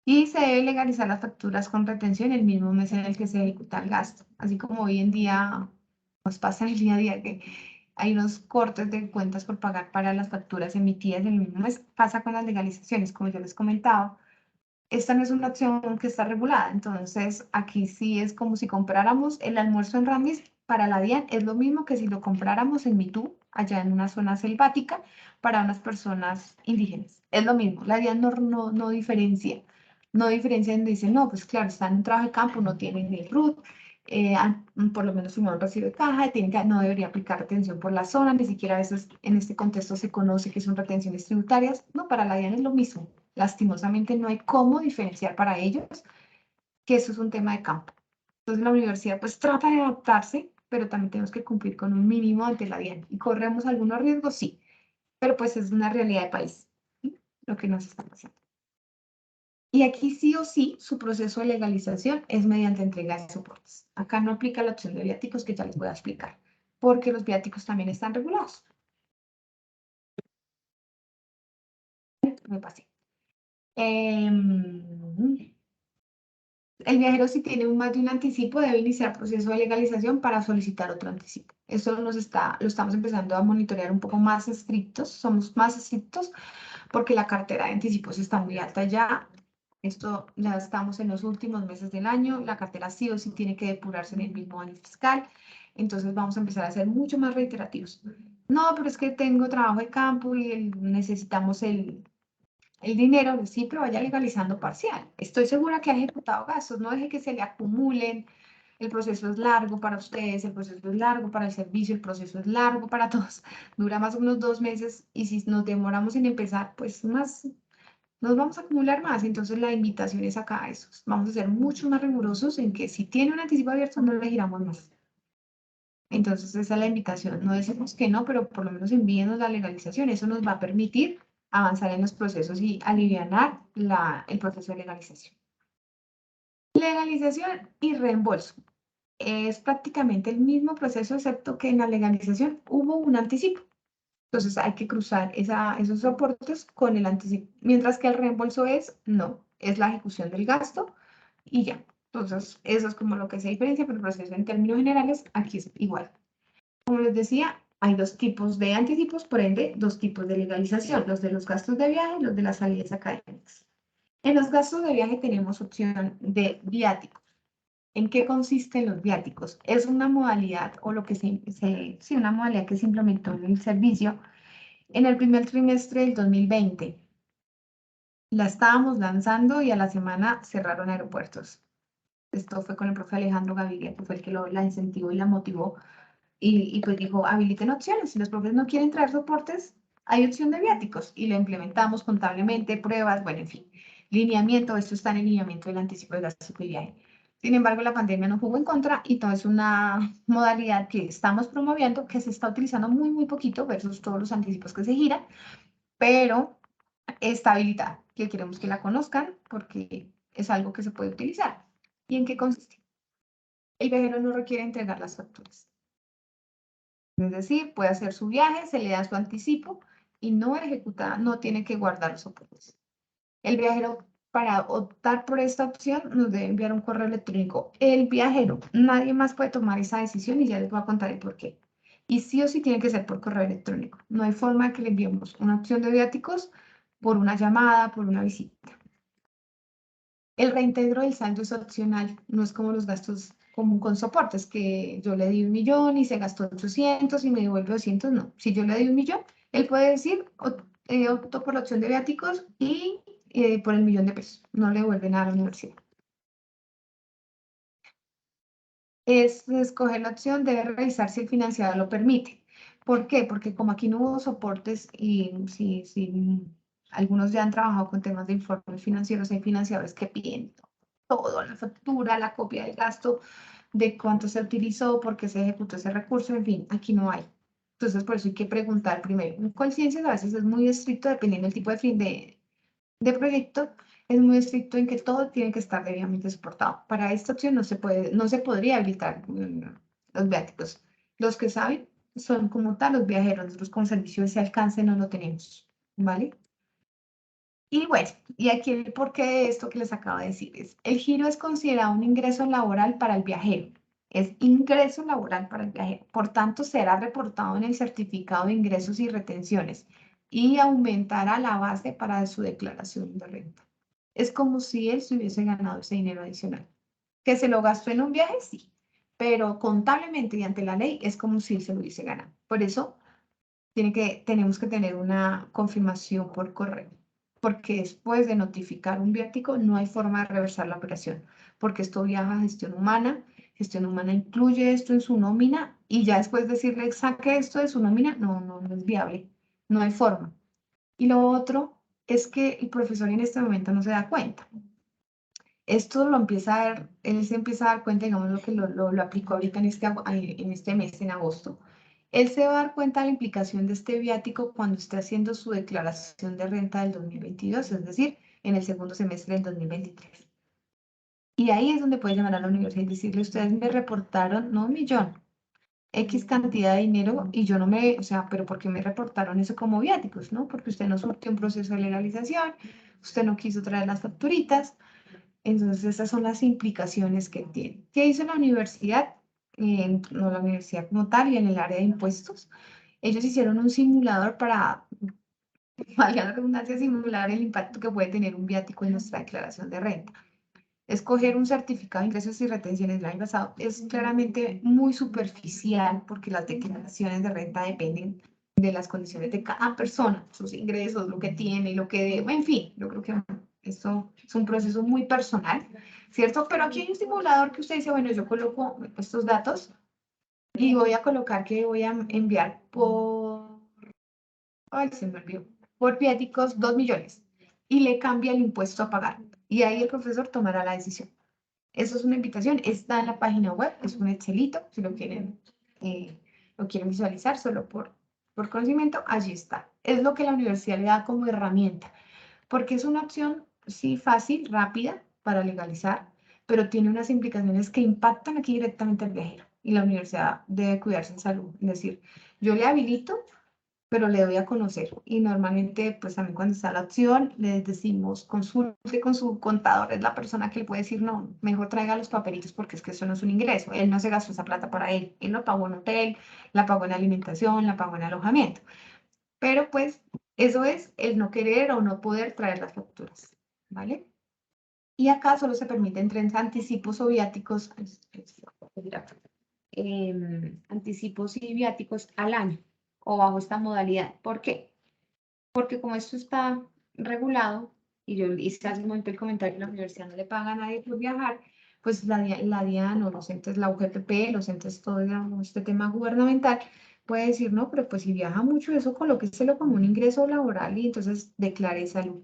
Y se debe legalizar las facturas con retención el mismo mes en el que se ejecuta el gasto. Así como hoy en día nos pasa en el día a día que hay unos cortes de cuentas por pagar para las facturas emitidas en el mismo mes, pasa con las legalizaciones, como yo les comentaba. Esta no es una acción que está regulada, entonces aquí sí es como si compráramos el almuerzo en Randis para la DIAN, es lo mismo que si lo compráramos en Mitú, allá en una zona selvática, para unas personas indígenas. Es lo mismo, la DIAN no diferencia. No diferencia en dice, no, pues claro, están en un trabajo de campo, no tienen el RUT, por lo menos firmado un recibo de caja, no debería aplicar retención por la zona, ni siquiera a veces en este contexto se conoce que son retenciones tributarias. No, para la DIAN es lo mismo. Lastimosamente no hay cómo diferenciar para ellos que eso es un tema de campo. Entonces la universidad pues trata de adaptarse, pero también tenemos que cumplir con un mínimo ante la DIAN. ¿Y corremos algunos riesgos? Sí, pero pues es una realidad de país, ¿sí? Lo que nos está pasando. Y aquí sí o sí, su proceso de legalización es mediante entrega de soportes. Acá no aplica la opción de viáticos que ya les voy a explicar, porque los viáticos también están regulados. Me pasé. El viajero, si tiene más de un anticipo, debe iniciar proceso de legalización para solicitar otro anticipo. Eso lo estamos empezando a monitorear un poco más estrictos, somos más estrictos porque la cartera de anticipos está muy alta ya. Esto ya estamos en los últimos meses del año, la cartera sí o sí tiene que depurarse en el mismo año fiscal, entonces vamos a empezar a ser mucho más reiterativos. No, pero es que tengo trabajo de campo y necesitamos el dinero, sí, pero vaya legalizando parcial. Estoy segura que ha ejecutado gastos, no deje que se le acumulen. El proceso es largo para ustedes, el proceso es largo para el servicio, el proceso es largo para todos. Dura más o menos 2 meses y si nos demoramos en empezar, pues más, nos vamos a acumular más. Entonces la invitación es acá a eso. Vamos a ser mucho más rigurosos en que si tiene un anticipo abierto, no le giramos más. Entonces esa es la invitación. No decimos que no, pero por lo menos envíenos la legalización. Eso nos va a permitir avanzar en los procesos y alivianar el proceso de legalización. Legalización y reembolso. Es prácticamente el mismo proceso, excepto que en la legalización hubo un anticipo. Entonces hay que cruzar esos soportes con el anticipo. Mientras que el reembolso no, es la ejecución del gasto y ya. Entonces, eso es como lo que se diferencia, pero el proceso en términos generales aquí es igual. Como les decía, hay dos tipos de anticipos, por ende, dos tipos de legalización, los de los gastos de viaje y los de las salidas académicas. En los gastos de viaje tenemos opción de viáticos. ¿En qué consisten los viáticos? Es una modalidad o lo que sí, una modalidad que se implementó en el servicio en el primer trimestre del 2020. La estábamos lanzando y a la semana cerraron aeropuertos. Esto fue con el profe Alejandro Gaviria, que fue el que la incentivó y la motivó. Y pues dijo, habiliten opciones. Si los profes no quieren traer soportes, hay opción de viáticos. Y lo implementamos contablemente, pruebas, bueno, en fin. Lineamiento, esto está en el lineamiento del anticipo de gastos de viaje. Sin embargo, la pandemia nos jugó en contra y todo es una modalidad que estamos promoviendo, que se está utilizando muy, muy poquito versus todos los anticipos que se giran, pero está habilitada, que queremos que la conozcan porque es algo que se puede utilizar. ¿Y en qué consiste? El viajero no requiere entregar las facturas. Es decir, puede hacer su viaje, se le da su anticipo y no ejecuta, no tiene que guardar los soportes. El viajero, para optar por esta opción, nos debe enviar un correo electrónico. El viajero, nadie más puede tomar esa decisión y ya les voy a contar el por qué. Y sí o sí tiene que ser por correo electrónico. No hay forma de que le enviemos una opción de viáticos por una llamada, por una visita. El reintegro del saldo es opcional, no es como los gastos común con soportes, que yo le di 1.000.000 y se gastó 800 y me devuelve 200, no. Si yo le di 1.000.000, él puede decir, opto por la opción de viáticos y por el 1.000.000 de pesos, no le devuelve nada a la universidad. Es escoger la opción, debe revisar si el financiador lo permite. ¿Por qué? Porque como aquí no hubo soportes y si algunos ya han trabajado con temas de informes financieros, hay financiadores que piden todo, la factura, la copia del gasto, de cuánto se utilizó, por qué se ejecutó ese recurso, en fin, aquí no hay. Entonces, por eso hay que preguntar primero. En Colciencias a veces es muy estricto, dependiendo del tipo de fin de proyecto, es muy estricto en que todo tiene que estar debidamente soportado. Para esta opción no se puede, no se podría habilitar los viáticos. Los que saben son como tal los viajeros, nosotros con servicio de ese alcance no lo tenemos, ¿vale? Y bueno, y aquí el porqué de esto que les acabo de decir es, el giro es considerado un ingreso laboral para el viajero. Es ingreso laboral para el viajero. Por tanto, será reportado en el certificado de ingresos y retenciones y aumentará la base para su declaración de renta. Es como si él se hubiese ganado ese dinero adicional. ¿Que se lo gastó en un viaje? Sí, pero contablemente y ante la ley es como si él se lo hubiese ganado. Por eso tenemos que tener una confirmación por correo, porque después de notificar un viático no hay forma de reversar la operación, porque esto viaja a gestión humana incluye esto en su nómina y ya después decirle saque esto de su nómina, no es viable, no hay forma. Y lo otro es que el profesor en este momento no se da cuenta. Esto lo empieza a dar, él se empieza a dar cuenta, digamos, lo que lo aplicó ahorita en este mes, en agosto. Él se va a dar cuenta de la implicación de este viático cuando esté haciendo su declaración de renta del 2022, es decir, en el segundo semestre del 2023. Y ahí es donde puede llamar a la universidad y decirle, ustedes me reportaron, no 1.000.000, X cantidad de dinero y yo no me, o sea, pero ¿por qué me reportaron eso como viáticos, no? Porque usted no surtió un proceso de legalización, usted no quiso traer las facturitas. Entonces, esas son las implicaciones que tiene. ¿Qué hizo la universidad? No la universidad como tal y en el área de impuestos. Ellos hicieron un simulador para, valga la redundancia, simular el impacto que puede tener un viático en nuestra declaración de renta. Escoger un certificado de ingresos y retenciones del año pasado es claramente muy superficial porque las declaraciones de renta dependen de las condiciones de cada persona, sus ingresos, lo que tiene, lo que debe, en fin, yo creo que esto es un proceso muy personal, ¿cierto? Pero aquí hay un simulador que usted dice, bueno, yo coloco estos datos y voy a colocar que voy a enviar ay, se me olvidó, por viáticos 2 millones y le cambia el impuesto a pagar. Y ahí el profesor tomará la decisión. Eso es una invitación, está en la página web, es un Excelito, si lo quieren visualizar solo por conocimiento, allí está. Es lo que la universidad le da como herramienta, porque es una opción, sí, fácil, rápida para legalizar, pero tiene unas implicaciones que impactan aquí directamente al viajero y la universidad debe cuidarse en salud. Es decir, yo le habilito pero le doy a conocer. Y normalmente, pues también cuando está la opción, les decimos, consulte con su contador, es la persona que le puede decir, no, mejor traiga los papelitos porque es que eso no es un ingreso. Él no se gastó esa plata para él. Él lo pagó en hotel, la pagó en alimentación, la pagó en alojamiento. Pero pues eso es el no querer o no poder traer las facturas, ¿vale? Y acá solo se permiten 3 anticipos o viáticos, anticipos y viáticos al año o bajo esta modalidad. ¿Por qué? Porque como esto está regulado, y yo hice hace un momento el comentario que la universidad no le paga a nadie por viajar, pues la DIAN o los entes, la UGTP, los entes, todo digamos, este tema gubernamental, puede decir, no, pero pues si viaja mucho, eso colóqueselo como un ingreso laboral y entonces declare salud,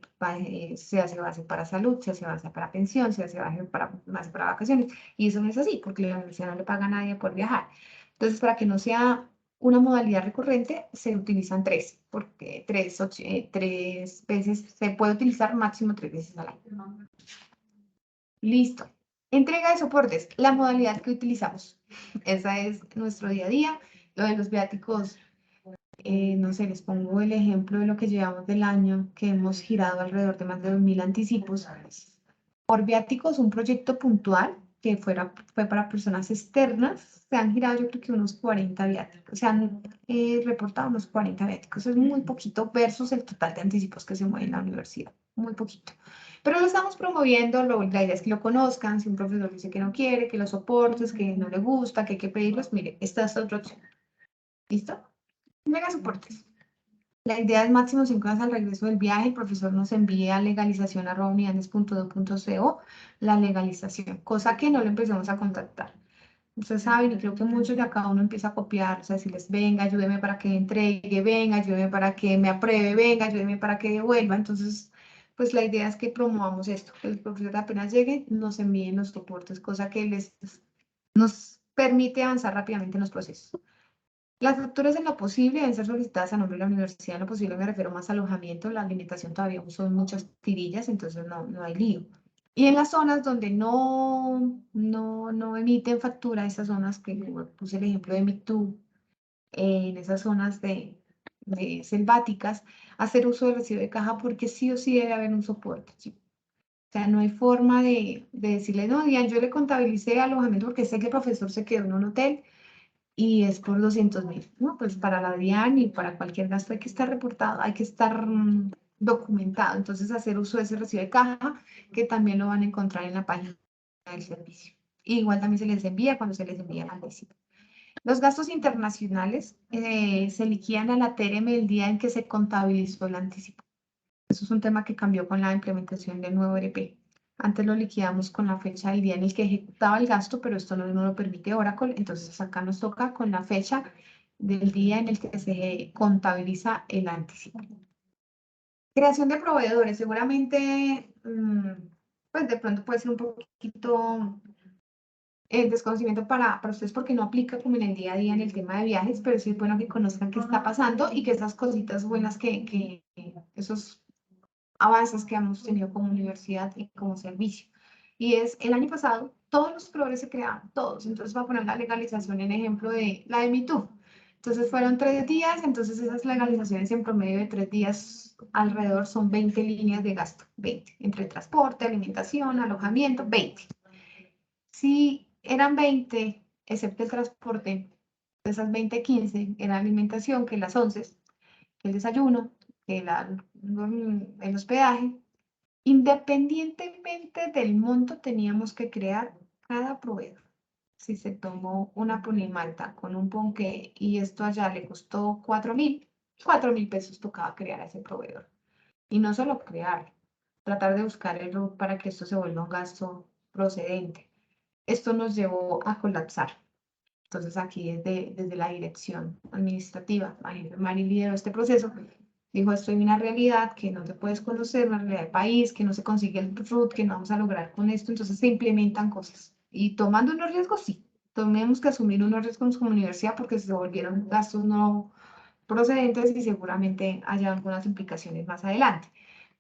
se hace base para salud, se hace base para pensión, se hace base para vacaciones, y eso no es así, porque la universidad no le paga a nadie por viajar. Entonces, para que no sea una modalidad recurrente, se utilizan 3, porque 3 veces, se puede utilizar máximo 3 veces al año. Listo. Entrega de soportes, la modalidad que utilizamos. Esa es nuestro día a día. Lo de los viáticos, no sé, les pongo el ejemplo de lo que llevamos del año, que hemos girado alrededor de más de 2.000 anticipos. Por viáticos, un proyecto puntual que fue para personas externas, se han girado yo creo que unos 40 viáticos, se han reportado unos 40 viáticos, es muy poquito versus el total de anticipos que se mueve en la universidad, muy poquito. Pero lo estamos promoviendo, la idea es que lo conozcan, si un profesor dice que no quiere, que los soportes, que no le gusta, que hay que pedirlos, mire, esta es otra opción. ¿Listo? Mega soportes. La idea es máximo 5 horas al regreso del viaje. El profesor nos envía a legalización@unidades.edu.co la legalización, cosa que no le empecemos a contactar. Ustedes saben, y creo que muchos de acá uno empieza a copiar, o sea, decirles, venga, ayúdeme para que entregue, venga, ayúdeme para que me apruebe, venga, ayúdeme para que devuelva. Entonces, pues la idea es que promovamos esto, que el profesor apenas llegue, nos envíen los soportes, cosa que nos permite avanzar rápidamente en los procesos. Las facturas en lo posible deben ser solicitadas a nombre de la universidad. En lo posible me refiero más a alojamiento. La alimentación todavía son muchas tirillas, entonces no hay lío. Y en las zonas donde no emiten factura, esas zonas que puse el ejemplo de Mitú, en esas zonas de selváticas, hacer uso del recibo de caja porque sí o sí debe haber un soporte. ¿Sí? O sea, no hay forma de decirle, no, Dian, yo le contabilicé alojamiento porque sé que el profesor se quedó en un hotel y es por 200.000, ¿no? Pues para la DIAN y para cualquier gasto hay que estar reportado, hay que estar documentado. Entonces, hacer uso de ese recibo de caja, que también lo van a encontrar en la página del servicio. Igual también se les envía cuando se les envía el anticipo. Los gastos internacionales se liquidan a la TRM el día en que se contabilizó el anticipo. Eso es un tema que cambió con la implementación del nuevo ERP. Antes lo liquidamos con la fecha del día en el que ejecutaba el gasto, pero esto no lo permite Oracle. Entonces acá nos toca con la fecha del día en el que se contabiliza el anticipo. Creación de proveedores. Seguramente, pues de pronto puede ser un poquito el desconocimiento para ustedes porque no aplica como en el día a día en el tema de viajes, pero sí es bueno que conozcan qué está pasando y que esas cositas buenas que esos avances que hemos tenido como universidad y como servicio. Y es, el año pasado, todos los proveedores se crearon, todos. Entonces, va a poner la legalización en ejemplo de la de MeToo. Entonces, fueron 3 días, entonces esas legalizaciones en promedio de 3 días alrededor son 20 líneas de gasto, 20, entre transporte, alimentación, alojamiento, 20. Si eran 20, excepto el transporte, de esas 20, 15 era alimentación, que las 11, que el desayuno, que el hospedaje. Independientemente del monto, teníamos que crear cada proveedor. Si se tomó una ponimalta con un ponqué y esto allá le costó 4.000 pesos tocaba crear a ese proveedor. Y no solo crear, tratar de buscar el RUT para que esto se vuelva un gasto procedente. Esto nos llevó a colapsar. Entonces aquí desde la dirección administrativa, Mari lideró este proceso, dijo, esto es una realidad que no te puedes conocer, una realidad del país, que no se consigue el RUT, que no vamos a lograr con esto, entonces se implementan cosas. Y tomando unos riesgos, sí, tenemos que asumir unos riesgos como universidad porque se volvieron gastos no procedentes y seguramente haya algunas implicaciones más adelante.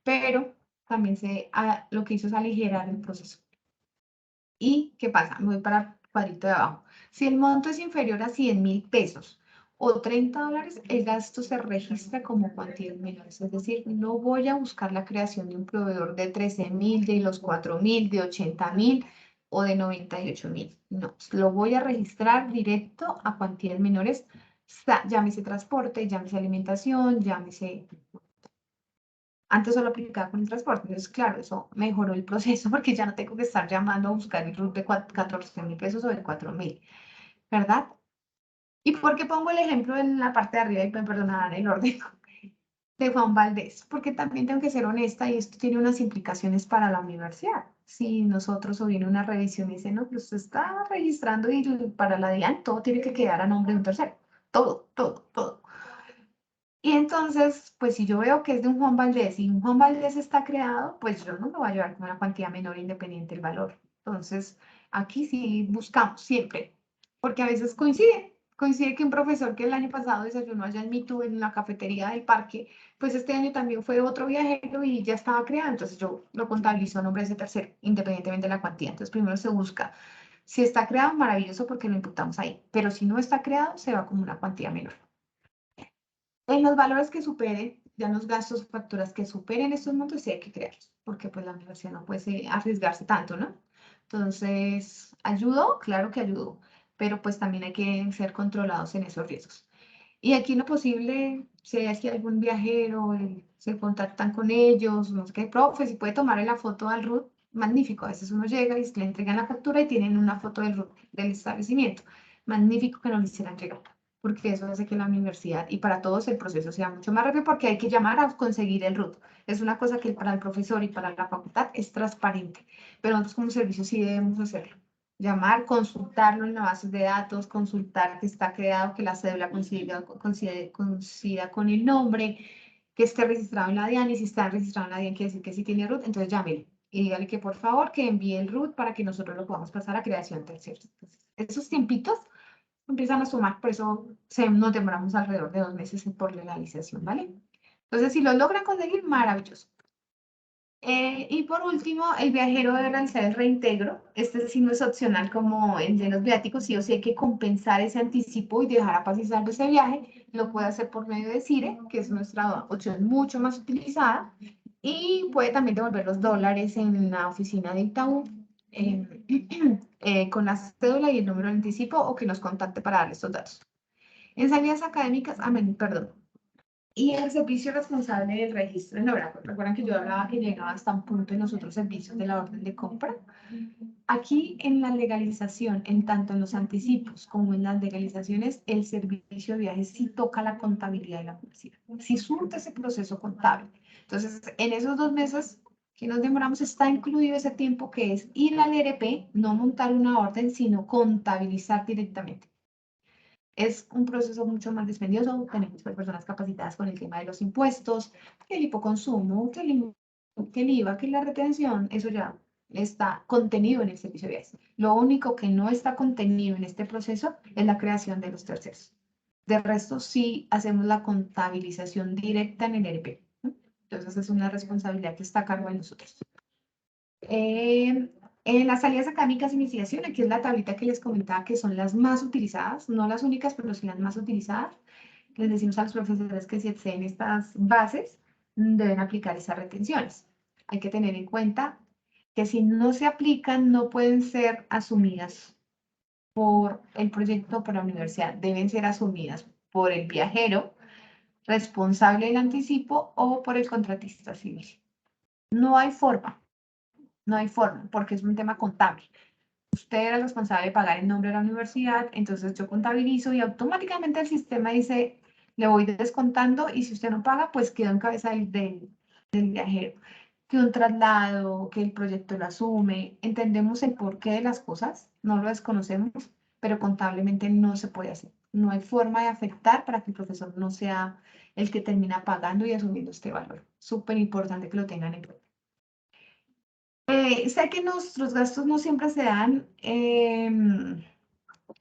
Pero también lo que hizo es aligerar el proceso. ¿Y qué pasa? Me voy para el cuadrito de abajo. Si el monto es inferior a 100.000 pesos o $30, el gasto se registra como cuantías menores. Es decir, no voy a buscar la creación de un proveedor de 13.000, de los 4.000, de 80.000 o de 98.000. No, lo voy a registrar directo a cuantías menores. Llámese transporte, llámese alimentación, llámese... Antes solo aplicaba con el transporte, entonces claro, eso mejoró el proceso porque ya no tengo que estar llamando a buscar el RUT de 14.000 pesos o de 4.000, ¿verdad? ¿Y por qué pongo el ejemplo en la parte de arriba y me perdonarán el orden de Juan Valdés? Porque también tengo que ser honesta y esto tiene unas implicaciones para la universidad. Si nosotros o viene una revisión y dice, no, pues usted está registrando y para la DIAN todo tiene que quedar a nombre de un tercero. Todo, todo, todo. Y entonces, pues si yo veo que es de un Juan Valdés y un Juan Valdés está creado, pues yo no me voy a llevar con una cuantía menor independiente del valor. Entonces, aquí sí buscamos siempre, porque a veces coincide que un profesor que el año pasado desayunó allá en Mitú, en la cafetería del parque, pues este año también fue otro viajero y ya estaba creado, entonces yo lo contabilizo a nombre de ese tercero, independientemente de la cuantía. Entonces, primero se busca. Si está creado, maravilloso porque lo imputamos ahí, pero si no está creado, se va como una cuantía menor. En los valores que superen, ya en los gastos o facturas que superen estos montos, sí hay que crearlos, porque pues la universidad no puede arriesgarse tanto, ¿no? Entonces, ¿ayudó? Claro que ayudó, pero pues también hay que ser controlados en esos riesgos. Y aquí en lo posible, si hay así algún viajero, se contactan con ellos, no sé qué, profe, si puede tomarle la foto al RUT, magnífico. A veces uno llega y le entregan la factura y tienen una foto del RUT del establecimiento. Magnífico que no le hicieran llegar, porque eso hace que la universidad y para todos el proceso sea mucho más rápido porque hay que llamar a conseguir el RUT. Es una cosa que para el profesor y para la facultad es transparente, pero nosotros como servicio sí debemos hacerlo. Llamar, consultarlo en la base de datos, consultar que está creado, que la cédula coincida con el nombre, que esté registrado en la DIAN, y si está registrado en la DIAN quiere decir que sí tiene RUT, entonces llámelo y dígale que por favor que envíe el RUT para que nosotros lo podamos pasar a creación tercera. Entonces, esos tiempitos empiezan a sumar, por eso nos demoramos alrededor de 2 meses por legalización, ¿vale? Entonces, si lo logran conseguir, maravilloso. Y por último, el viajero debe realizar el reintegro. Este sí no es opcional como el de los viáticos, sí o sí hay que compensar ese anticipo y dejar a paz y salvo ese viaje. Lo puede hacer por medio de CIRE, que es nuestra opción mucho más utilizada, y puede también devolver los dólares en la oficina de Itaú con la cédula y el número de anticipo o que nos contacte para darle estos datos. En salidas académicas, perdón. Y el servicio responsable del registro en obra. Recuerdan que yo hablaba que llegaba hasta un punto en los otros servicios de la orden de compra. Aquí en la legalización, en tanto en los anticipos como en las legalizaciones, el servicio de viajes sí toca la contabilidad de la universidad. Sí surte ese proceso contable. Entonces, en esos 2 meses que nos demoramos está incluido ese tiempo que es ir al ERP, no montar una orden, sino contabilizar directamente. Es un proceso mucho más dispendioso. Tenemos personas capacitadas con el tema de los impuestos, que el hipoconsumo, que el IVA, que la retención, eso ya está contenido en el servicio de viajes. Lo único que no está contenido en este proceso es la creación de los terceros. De resto, sí hacemos la contabilización directa en el ERP. Entonces, es una responsabilidad que está a cargo de nosotros. En las salidas académicas de investigación, aquí es la tablita que les comentaba que son las más utilizadas, no las únicas, pero sí las más utilizadas. Les decimos a los profesores que si exceden estas bases, deben aplicar esas retenciones. Hay que tener en cuenta que si no se aplican, no pueden ser asumidas por el proyecto o por la universidad, deben ser asumidas por el viajero responsable del anticipo o por el contratista civil. No hay forma. No hay forma, porque es un tema contable. Usted era el responsable de pagar en nombre de la universidad, entonces yo contabilizo y automáticamente el sistema dice, le voy descontando y si usted no paga, pues quedó en cabeza del viajero. Que un traslado, que el proyecto lo asume, entendemos el porqué de las cosas, no lo desconocemos, pero contablemente no se puede hacer. No hay forma de afectar para que el profesor no sea el que termina pagando y asumiendo este valor. Súper importante que lo tengan en cuenta. Sé que nuestros gastos no siempre se dan en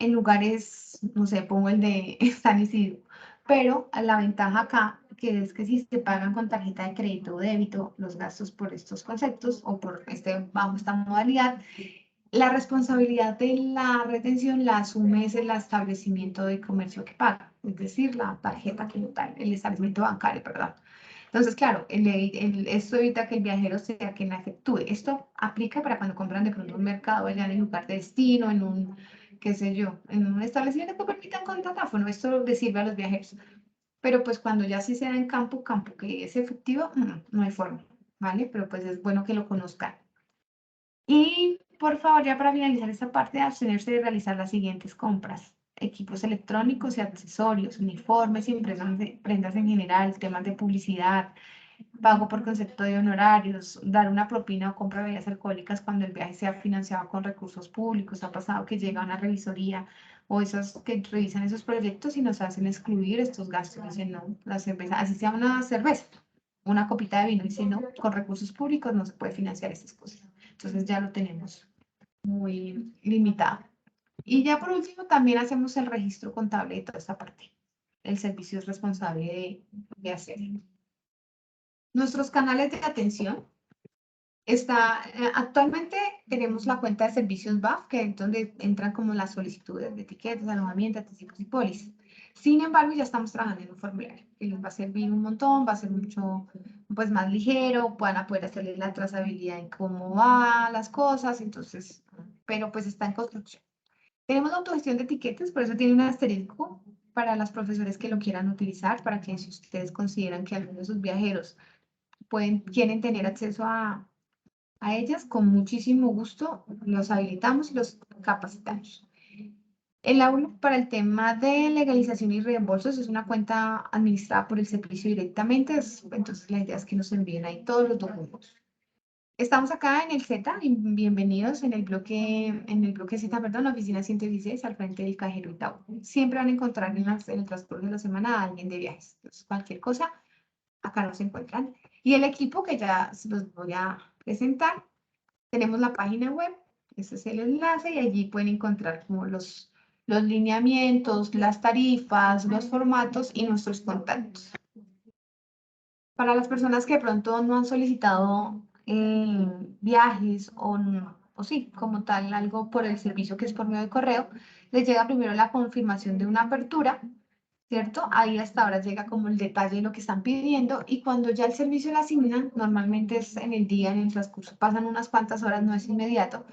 lugares, no sé, pongo el de San Isidro, pero la ventaja acá que es que si se pagan con tarjeta de crédito o débito los gastos por estos conceptos o por bajo esta modalidad, La responsabilidad de la retención la asume es el establecimiento de comercio que paga, es decir, la tarjeta como tal, el establecimiento bancario, perdón. Entonces, claro, esto evita que el viajero sea quien la efectúe. Esto aplica para cuando compran de pronto un mercado allá en el lugar de destino, en un, qué sé yo, en un establecimiento que permitan con datáfono. Esto le sirve a los viajeros. Pero pues cuando ya sí sea en campo, campo que es efectivo, no hay forma, ¿vale? Pero pues es bueno que lo conozcan. Y por favor, ya para finalizar esta parte, abstenerse de realizar las siguientes compras: equipos electrónicos y accesorios, uniformes y prendas en general, temas de publicidad, pago por concepto de honorarios, dar una propina o compra de bebidas alcohólicas cuando el viaje sea financiado con recursos públicos. Ha pasado que llega una revisoría o esos que revisan esos proyectos y nos hacen excluir estos gastos. Dicen, no, la cerveza, así sea una cerveza, una copita de vino, dicen, no, con recursos públicos no se puede financiar estas cosas. Entonces ya lo tenemos muy limitado. Y ya por último, también hacemos el registro contable de toda esta parte. El servicio es responsable de hacerlo. Nuestros canales de atención actualmente tenemos la cuenta de servicios BAF, que es donde entran como las solicitudes de etiquetas, alojamiento, anticipos y pólizas. Sin embargo, ya estamos trabajando en un formulario que les va a servir un montón, va a ser mucho pues, más ligero, van a poder hacerle la trazabilidad en cómo van las cosas, entonces, pero pues está en construcción. Tenemos la autogestión de etiquetas, por eso tiene un asterisco para los profesores que lo quieran utilizar, para que si ustedes consideran que algunos de sus viajeros quieren tener acceso a ellas, con muchísimo gusto los habilitamos y los capacitamos. El aula para el tema de legalización y reembolsos es una cuenta administrada por el servicio directamente, entonces la idea es que nos envíen ahí todos los documentos. Estamos acá en el Z, bienvenidos en el bloque Z, perdón, oficina 116, al frente del cajero Itaú. Siempre van a encontrar en el transcurso de la semana a alguien de viajes. Entonces, cualquier cosa, acá nos encuentran. Y el equipo que ya se los voy a presentar, tenemos la página web, ese es el enlace, y allí pueden encontrar como los lineamientos, las tarifas, los formatos y nuestros contactos. Para las personas que de pronto no han solicitado viajes o sí, como tal, algo por el servicio que es por medio de correo, les llega primero la confirmación de una apertura, ¿cierto? Ahí hasta ahora llega como el detalle de lo que están pidiendo, y cuando ya el servicio lo asignan, normalmente es en el día, en el transcurso, pasan unas cuantas horas, no es inmediato,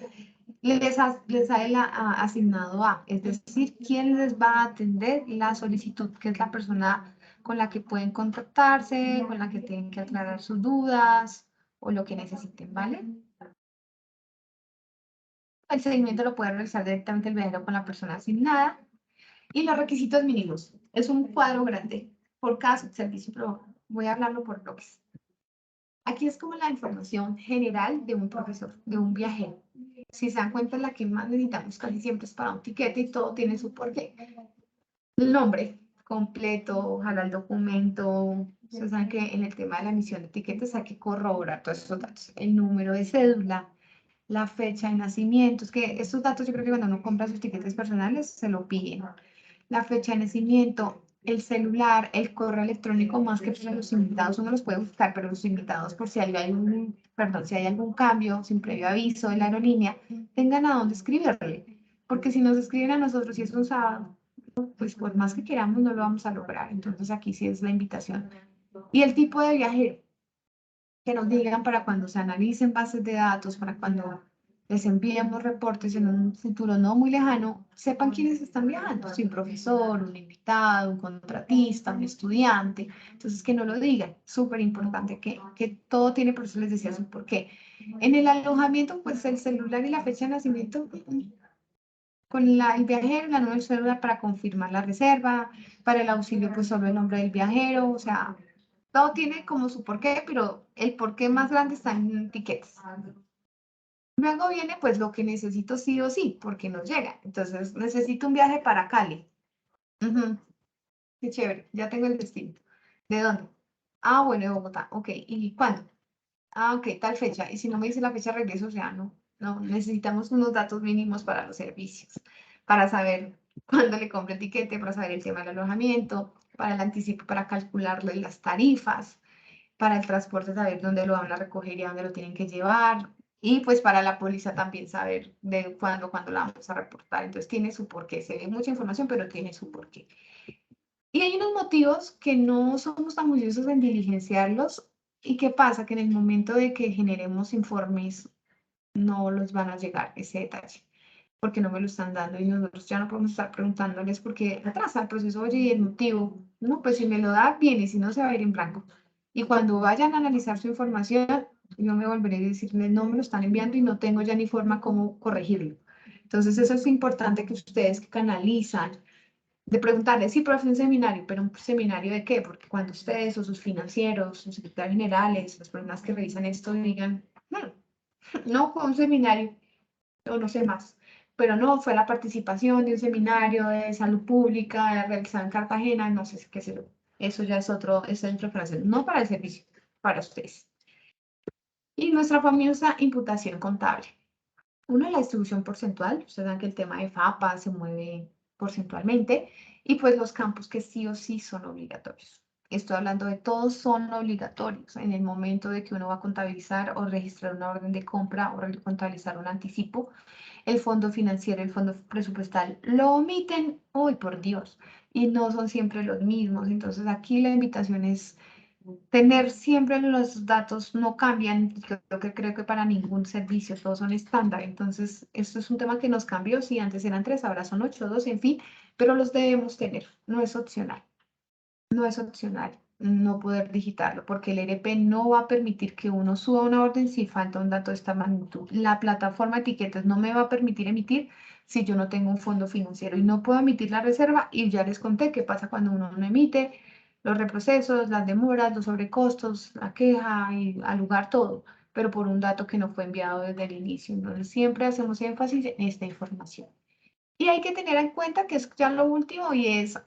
les sale asignado a, es decir, quién les va a atender la solicitud, que es la persona con la que pueden contactarse, con la que tienen que aclarar sus dudas o lo que necesiten, ¿vale? El seguimiento lo puede realizar directamente el viajero con la persona asignada. Y los requisitos mínimos. Es un cuadro grande por cada servicio, pero voy a hablarlo por bloques. Aquí es como la información general de un profesor, de un viajero. Si se dan cuenta, la que más necesitamos casi siempre es para un tiquete y todo tiene su porqué. El nombre completo, ojalá el documento. Ustedes saben que en el tema de la emisión de etiquetas hay que corroborar todos esos datos. El número de cédula, la fecha de nacimiento. Es que estos datos yo creo que cuando uno compra sus tiquetes personales se lo piden. La fecha de nacimiento, el celular, el correo electrónico, más que para los invitados, uno los puede buscar, pero los invitados, por si hay si hay algún cambio sin previo aviso de la aerolínea, tengan a dónde escribirle. Porque si nos escriben a nosotros y es un sábado, pues por más que queramos no lo vamos a lograr. Entonces aquí sí es la invitación. Y el tipo de viajero, que nos digan para cuando se analicen bases de datos, para cuando les enviemos reportes en un futuro no muy lejano, sepan quiénes están viajando, si un profesor, un invitado, un contratista, un estudiante. Entonces que no lo digan, súper importante que todo tiene, por eso les decía su porqué. En el alojamiento, pues el celular y la fecha de nacimiento, con el viajero, la número de celular para confirmar la reserva, para el auxilio, pues solo el nombre del viajero, o sea, todo tiene como su porqué, pero el porqué más grande está en tickets. Luego viene pues lo que necesito sí o sí, porque nos llega. Entonces, necesito un viaje para Cali. Qué chévere, ya tengo el destino. ¿De dónde? Ah, bueno, de Bogotá. Ok, ¿y cuándo? Ah, ok, tal fecha. Y si no me dice la fecha de regreso, o sea, no, necesitamos unos datos mínimos para los servicios, para saber cuándo le compro el tiquete, para saber el tema del alojamiento, para el anticipo, para calcularle las tarifas, para el transporte, saber dónde lo van a recoger y a dónde lo tienen que llevar. Y pues para la póliza también saber de cuándo la vamos a reportar. Entonces tiene su porqué. Se ve mucha información, pero tiene su porqué. Y hay unos motivos que no somos tan juiciosos en diligenciarlos. ¿Y qué pasa? Que en el momento de que generemos informes, no los van a llegar ese detalle, porque no me lo están dando y nosotros ya no podemos estar preguntándoles porque atrasa el proceso, oye, y el motivo, no, pues si me lo da, bien, y si no, se va a ir en blanco. Y cuando vayan a analizar su información, yo me volveré a decirles, no me lo están enviando y no tengo ya ni forma cómo corregirlo. Entonces, eso es importante que ustedes que canalizan, de preguntarles, sí, profe, un seminario, pero ¿un seminario de qué? Porque cuando ustedes o sus financieros, sus secretarios generales, las personas que revisan esto digan, no fue un seminario, o no sé más, pero no, fue la participación de un seminario de salud pública realizado en Cartagena, no sé qué sé yo. Eso ya es otro, es otra frase, no para el servicio, para ustedes. Y nuestra famosa imputación contable. Uno, la distribución porcentual, ustedes saben que el tema de FAPA se mueve porcentualmente, y pues los campos que sí o sí son obligatorios. Estoy hablando de todos son obligatorios en el momento de que uno va a contabilizar o registrar una orden de compra o contabilizar un anticipo. El fondo financiero, el fondo presupuestal, lo omiten, uy, por Dios, y no son siempre los mismos. Entonces aquí la invitación es tener siempre los datos, no cambian, creo que para ningún servicio, todos son estándar. Entonces, esto es un tema que nos cambió, si antes eran 3, ahora son 8, 2, en fin, pero los debemos tener, no es opcional. No es opcional no poder digitarlo, porque el ERP no va a permitir que uno suba una orden si falta un dato de esta magnitud. La plataforma de etiquetas no me va a permitir emitir si yo no tengo un fondo financiero y no puedo emitir la reserva, y ya les conté qué pasa cuando uno no emite, los reprocesos, las demoras, los sobrecostos, la queja y al lugar todo, pero por un dato que no fue enviado desde el inicio. Entonces siempre hacemos énfasis en esta información. Y hay que tener en cuenta que es ya lo último y es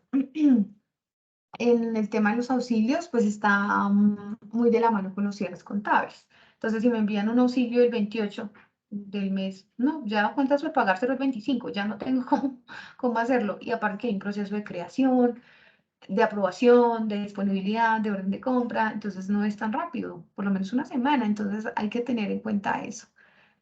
en el tema de los auxilios, pues está muy de la mano con los cierres contables. Entonces, si me envían un auxilio el 28 del mes, no, ya cuentas de pagárselo el 25, ya no tengo cómo hacerlo. Y aparte que hay un proceso de creación, de aprobación, de disponibilidad, de orden de compra, entonces no es tan rápido, por lo menos una semana. Entonces, hay que tener en cuenta eso,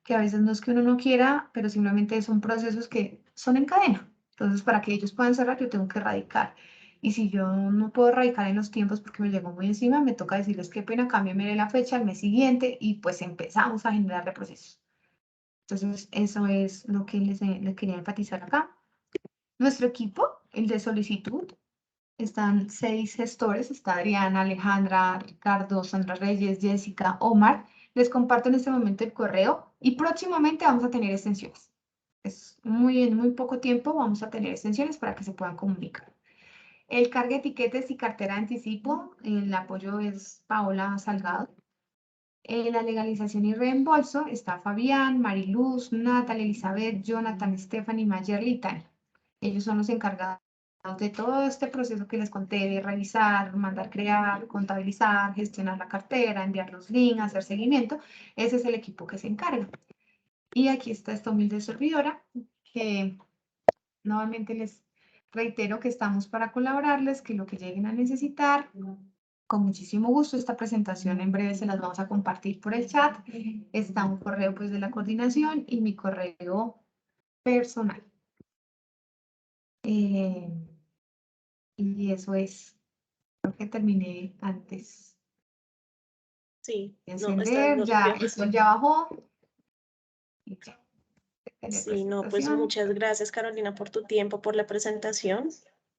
que a veces no es que uno no quiera, pero simplemente son procesos que son en cadena. Entonces, para que ellos puedan cerrar, yo tengo que radicar. Y si yo no puedo radicar en los tiempos porque me llegó muy encima, me toca decirles qué pena, cámbiame la fecha al mes siguiente y pues empezamos a generar reprocesos. Entonces, eso es lo que les quería enfatizar acá. Nuestro equipo, el de solicitud, están 6 gestores, está Adriana, Alejandra, Ricardo, Sandra Reyes, Jessica, Omar. Les comparto en este momento el correo y próximamente vamos a tener extensiones. Es en muy poco tiempo vamos a tener extensiones para que se puedan comunicar. El cargue etiquetes y cartera de anticipo, el apoyo es Paola Salgado. En la legalización y reembolso está Fabián, Mariluz, Natalia, Elizabeth, Jonathan, Stephanie, Mayerly y Tania. Ellos son los encargados de todo este proceso que les conté, de revisar, mandar crear, contabilizar, gestionar la cartera, enviar los links, hacer seguimiento. Ese es el equipo que se encarga. Y aquí está esta humilde servidora, que nuevamente les reitero que estamos para colaborarles, que lo que lleguen a necesitar, con muchísimo gusto. Esta presentación en breve se las vamos a compartir por el chat. Está un correo pues de la coordinación y mi correo personal. Y eso es, creo que terminé antes Sí, de no, está bien, encender, lo ya reenvío. el sol ya bajó. Y ya, tener Sí, no, pues presentación. muchas gracias Carolina por tu tiempo, por la presentación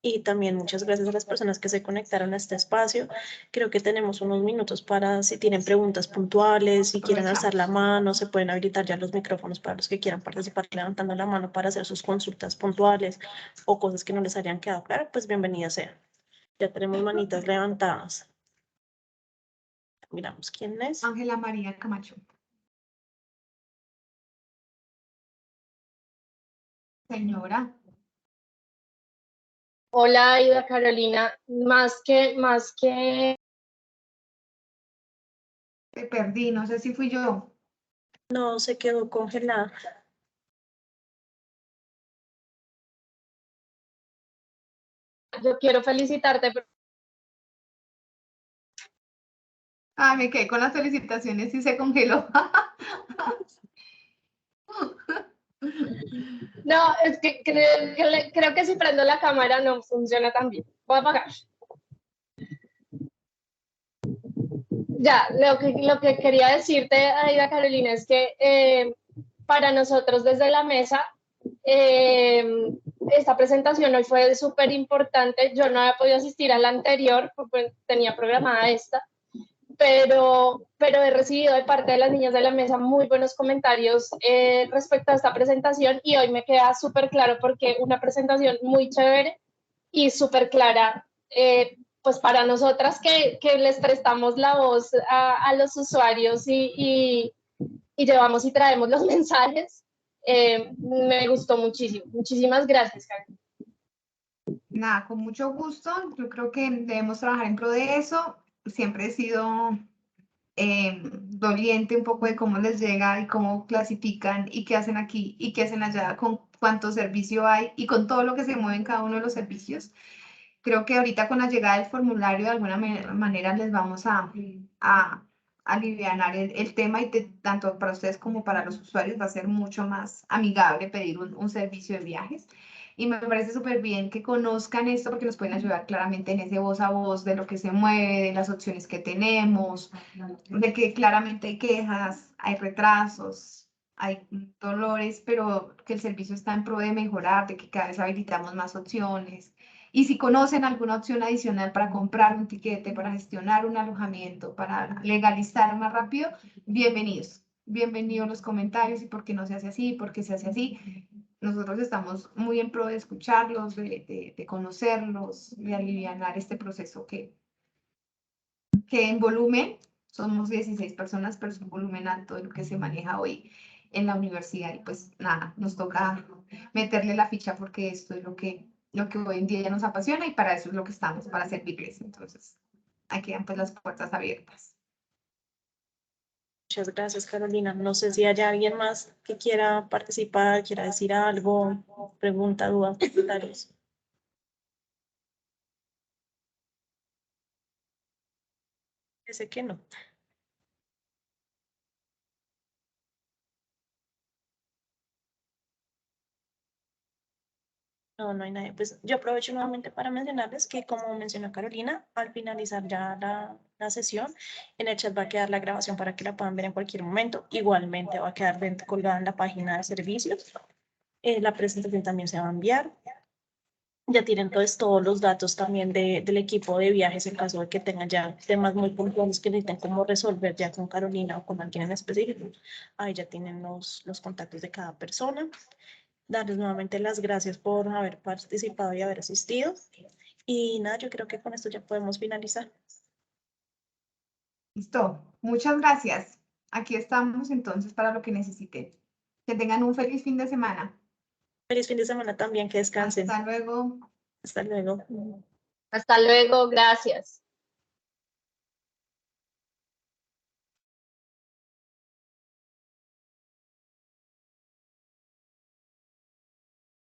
y también muchas gracias a las personas que se conectaron a este espacio. Creo que tenemos unos minutos para si tienen preguntas puntuales, si quieren alzar la Aprovechamos. mano, se pueden habilitar ya los micrófonos para los que quieran participar levantando la mano para hacer sus consultas puntuales o cosas que no les hayan quedado claras, pues bienvenidas sean. Ya tenemos manitas levantadas. Miramos quién es. Ángela María Camacho. Señora, Hola, Ida Carolina. Más que, te perdí, no sé si fui yo. No, se quedó congelada. yo quiero felicitarte. Ah, me quedé con las felicitaciones y se congeló. No, es que creo que si prendo la cámara no funciona tan bien. Voy a apagar. Ya, lo que quería decirte, Aida Carolina, es que para nosotros desde la mesa, esta presentación hoy fue súper importante. Yo no había podido asistir a la anterior, porque tenía programada esta, pero he recibido de parte de las niñas de la mesa muy buenos comentarios respecto a esta presentación y hoy me queda súper claro porque una presentación muy chévere y súper clara, pues para nosotras que les prestamos la voz a los usuarios y llevamos y traemos los mensajes, me gustó muchísimo. Muchísimas gracias, Karen. Nada, con mucho gusto. Yo creo que debemos trabajar en pro de eso. Siempre he sido doliente un poco de cómo les llega y cómo clasifican y qué hacen aquí y qué hacen allá, con cuánto servicio hay y con todo lo que se mueve en cada uno de los servicios. Creo que ahorita con la llegada del formulario de alguna manera les vamos a alivianar el tema y tanto para ustedes como para los usuarios va a ser mucho más amigable pedir un servicio de viajes. Y me parece súper bien que conozcan esto porque nos pueden ayudar claramente en ese voz a voz de lo que se mueve, de las opciones que tenemos, de que claramente hay quejas, hay retrasos, hay dolores, pero que el servicio está en pro de mejorar, de que cada vez habilitamos más opciones. Y si conocen alguna opción adicional para comprar un tiquete, para gestionar un alojamiento, para legalizar más rápido, bienvenidos. Bienvenidos los comentarios y por qué no se hace así, por qué se hace así. Nosotros estamos muy en pro de escucharlos, de conocerlos, de alivianar este proceso que en volumen somos 16 personas, pero es un volumen alto de lo que se maneja hoy en la universidad. Y pues nada, nos toca meterle la ficha porque esto es lo que hoy en día ya nos apasiona y para eso es lo que estamos, para servirles. Entonces, aquí quedan pues las puertas abiertas. Muchas gracias, Carolina. No sé si hay alguien más que quiera participar, quiera decir algo, pregunta, duda, comentarios. Parece que no. No, no hay nadie. Pues yo aprovecho nuevamente para mencionarles que, como mencionó Carolina, al finalizar ya la sesión, en el chat va a quedar la grabación para que la puedan ver en cualquier momento. Igualmente va a quedar colgada en la página de servicios. La presentación también se va a enviar. Ya tienen todos los datos también del equipo de viajes en caso de que tengan ya temas muy puntuales que necesiten como resolver ya con Carolina o con alguien en específico. Ahí ya tienen los contactos de cada persona. Darles nuevamente las gracias por haber participado y haber asistido. Y nada, yo creo que con esto ya podemos finalizar. Listo, muchas gracias. Aquí estamos entonces para lo que necesiten. Que tengan un feliz fin de semana. Feliz fin de semana también, que descansen. Hasta luego. Hasta luego. Hasta luego, gracias.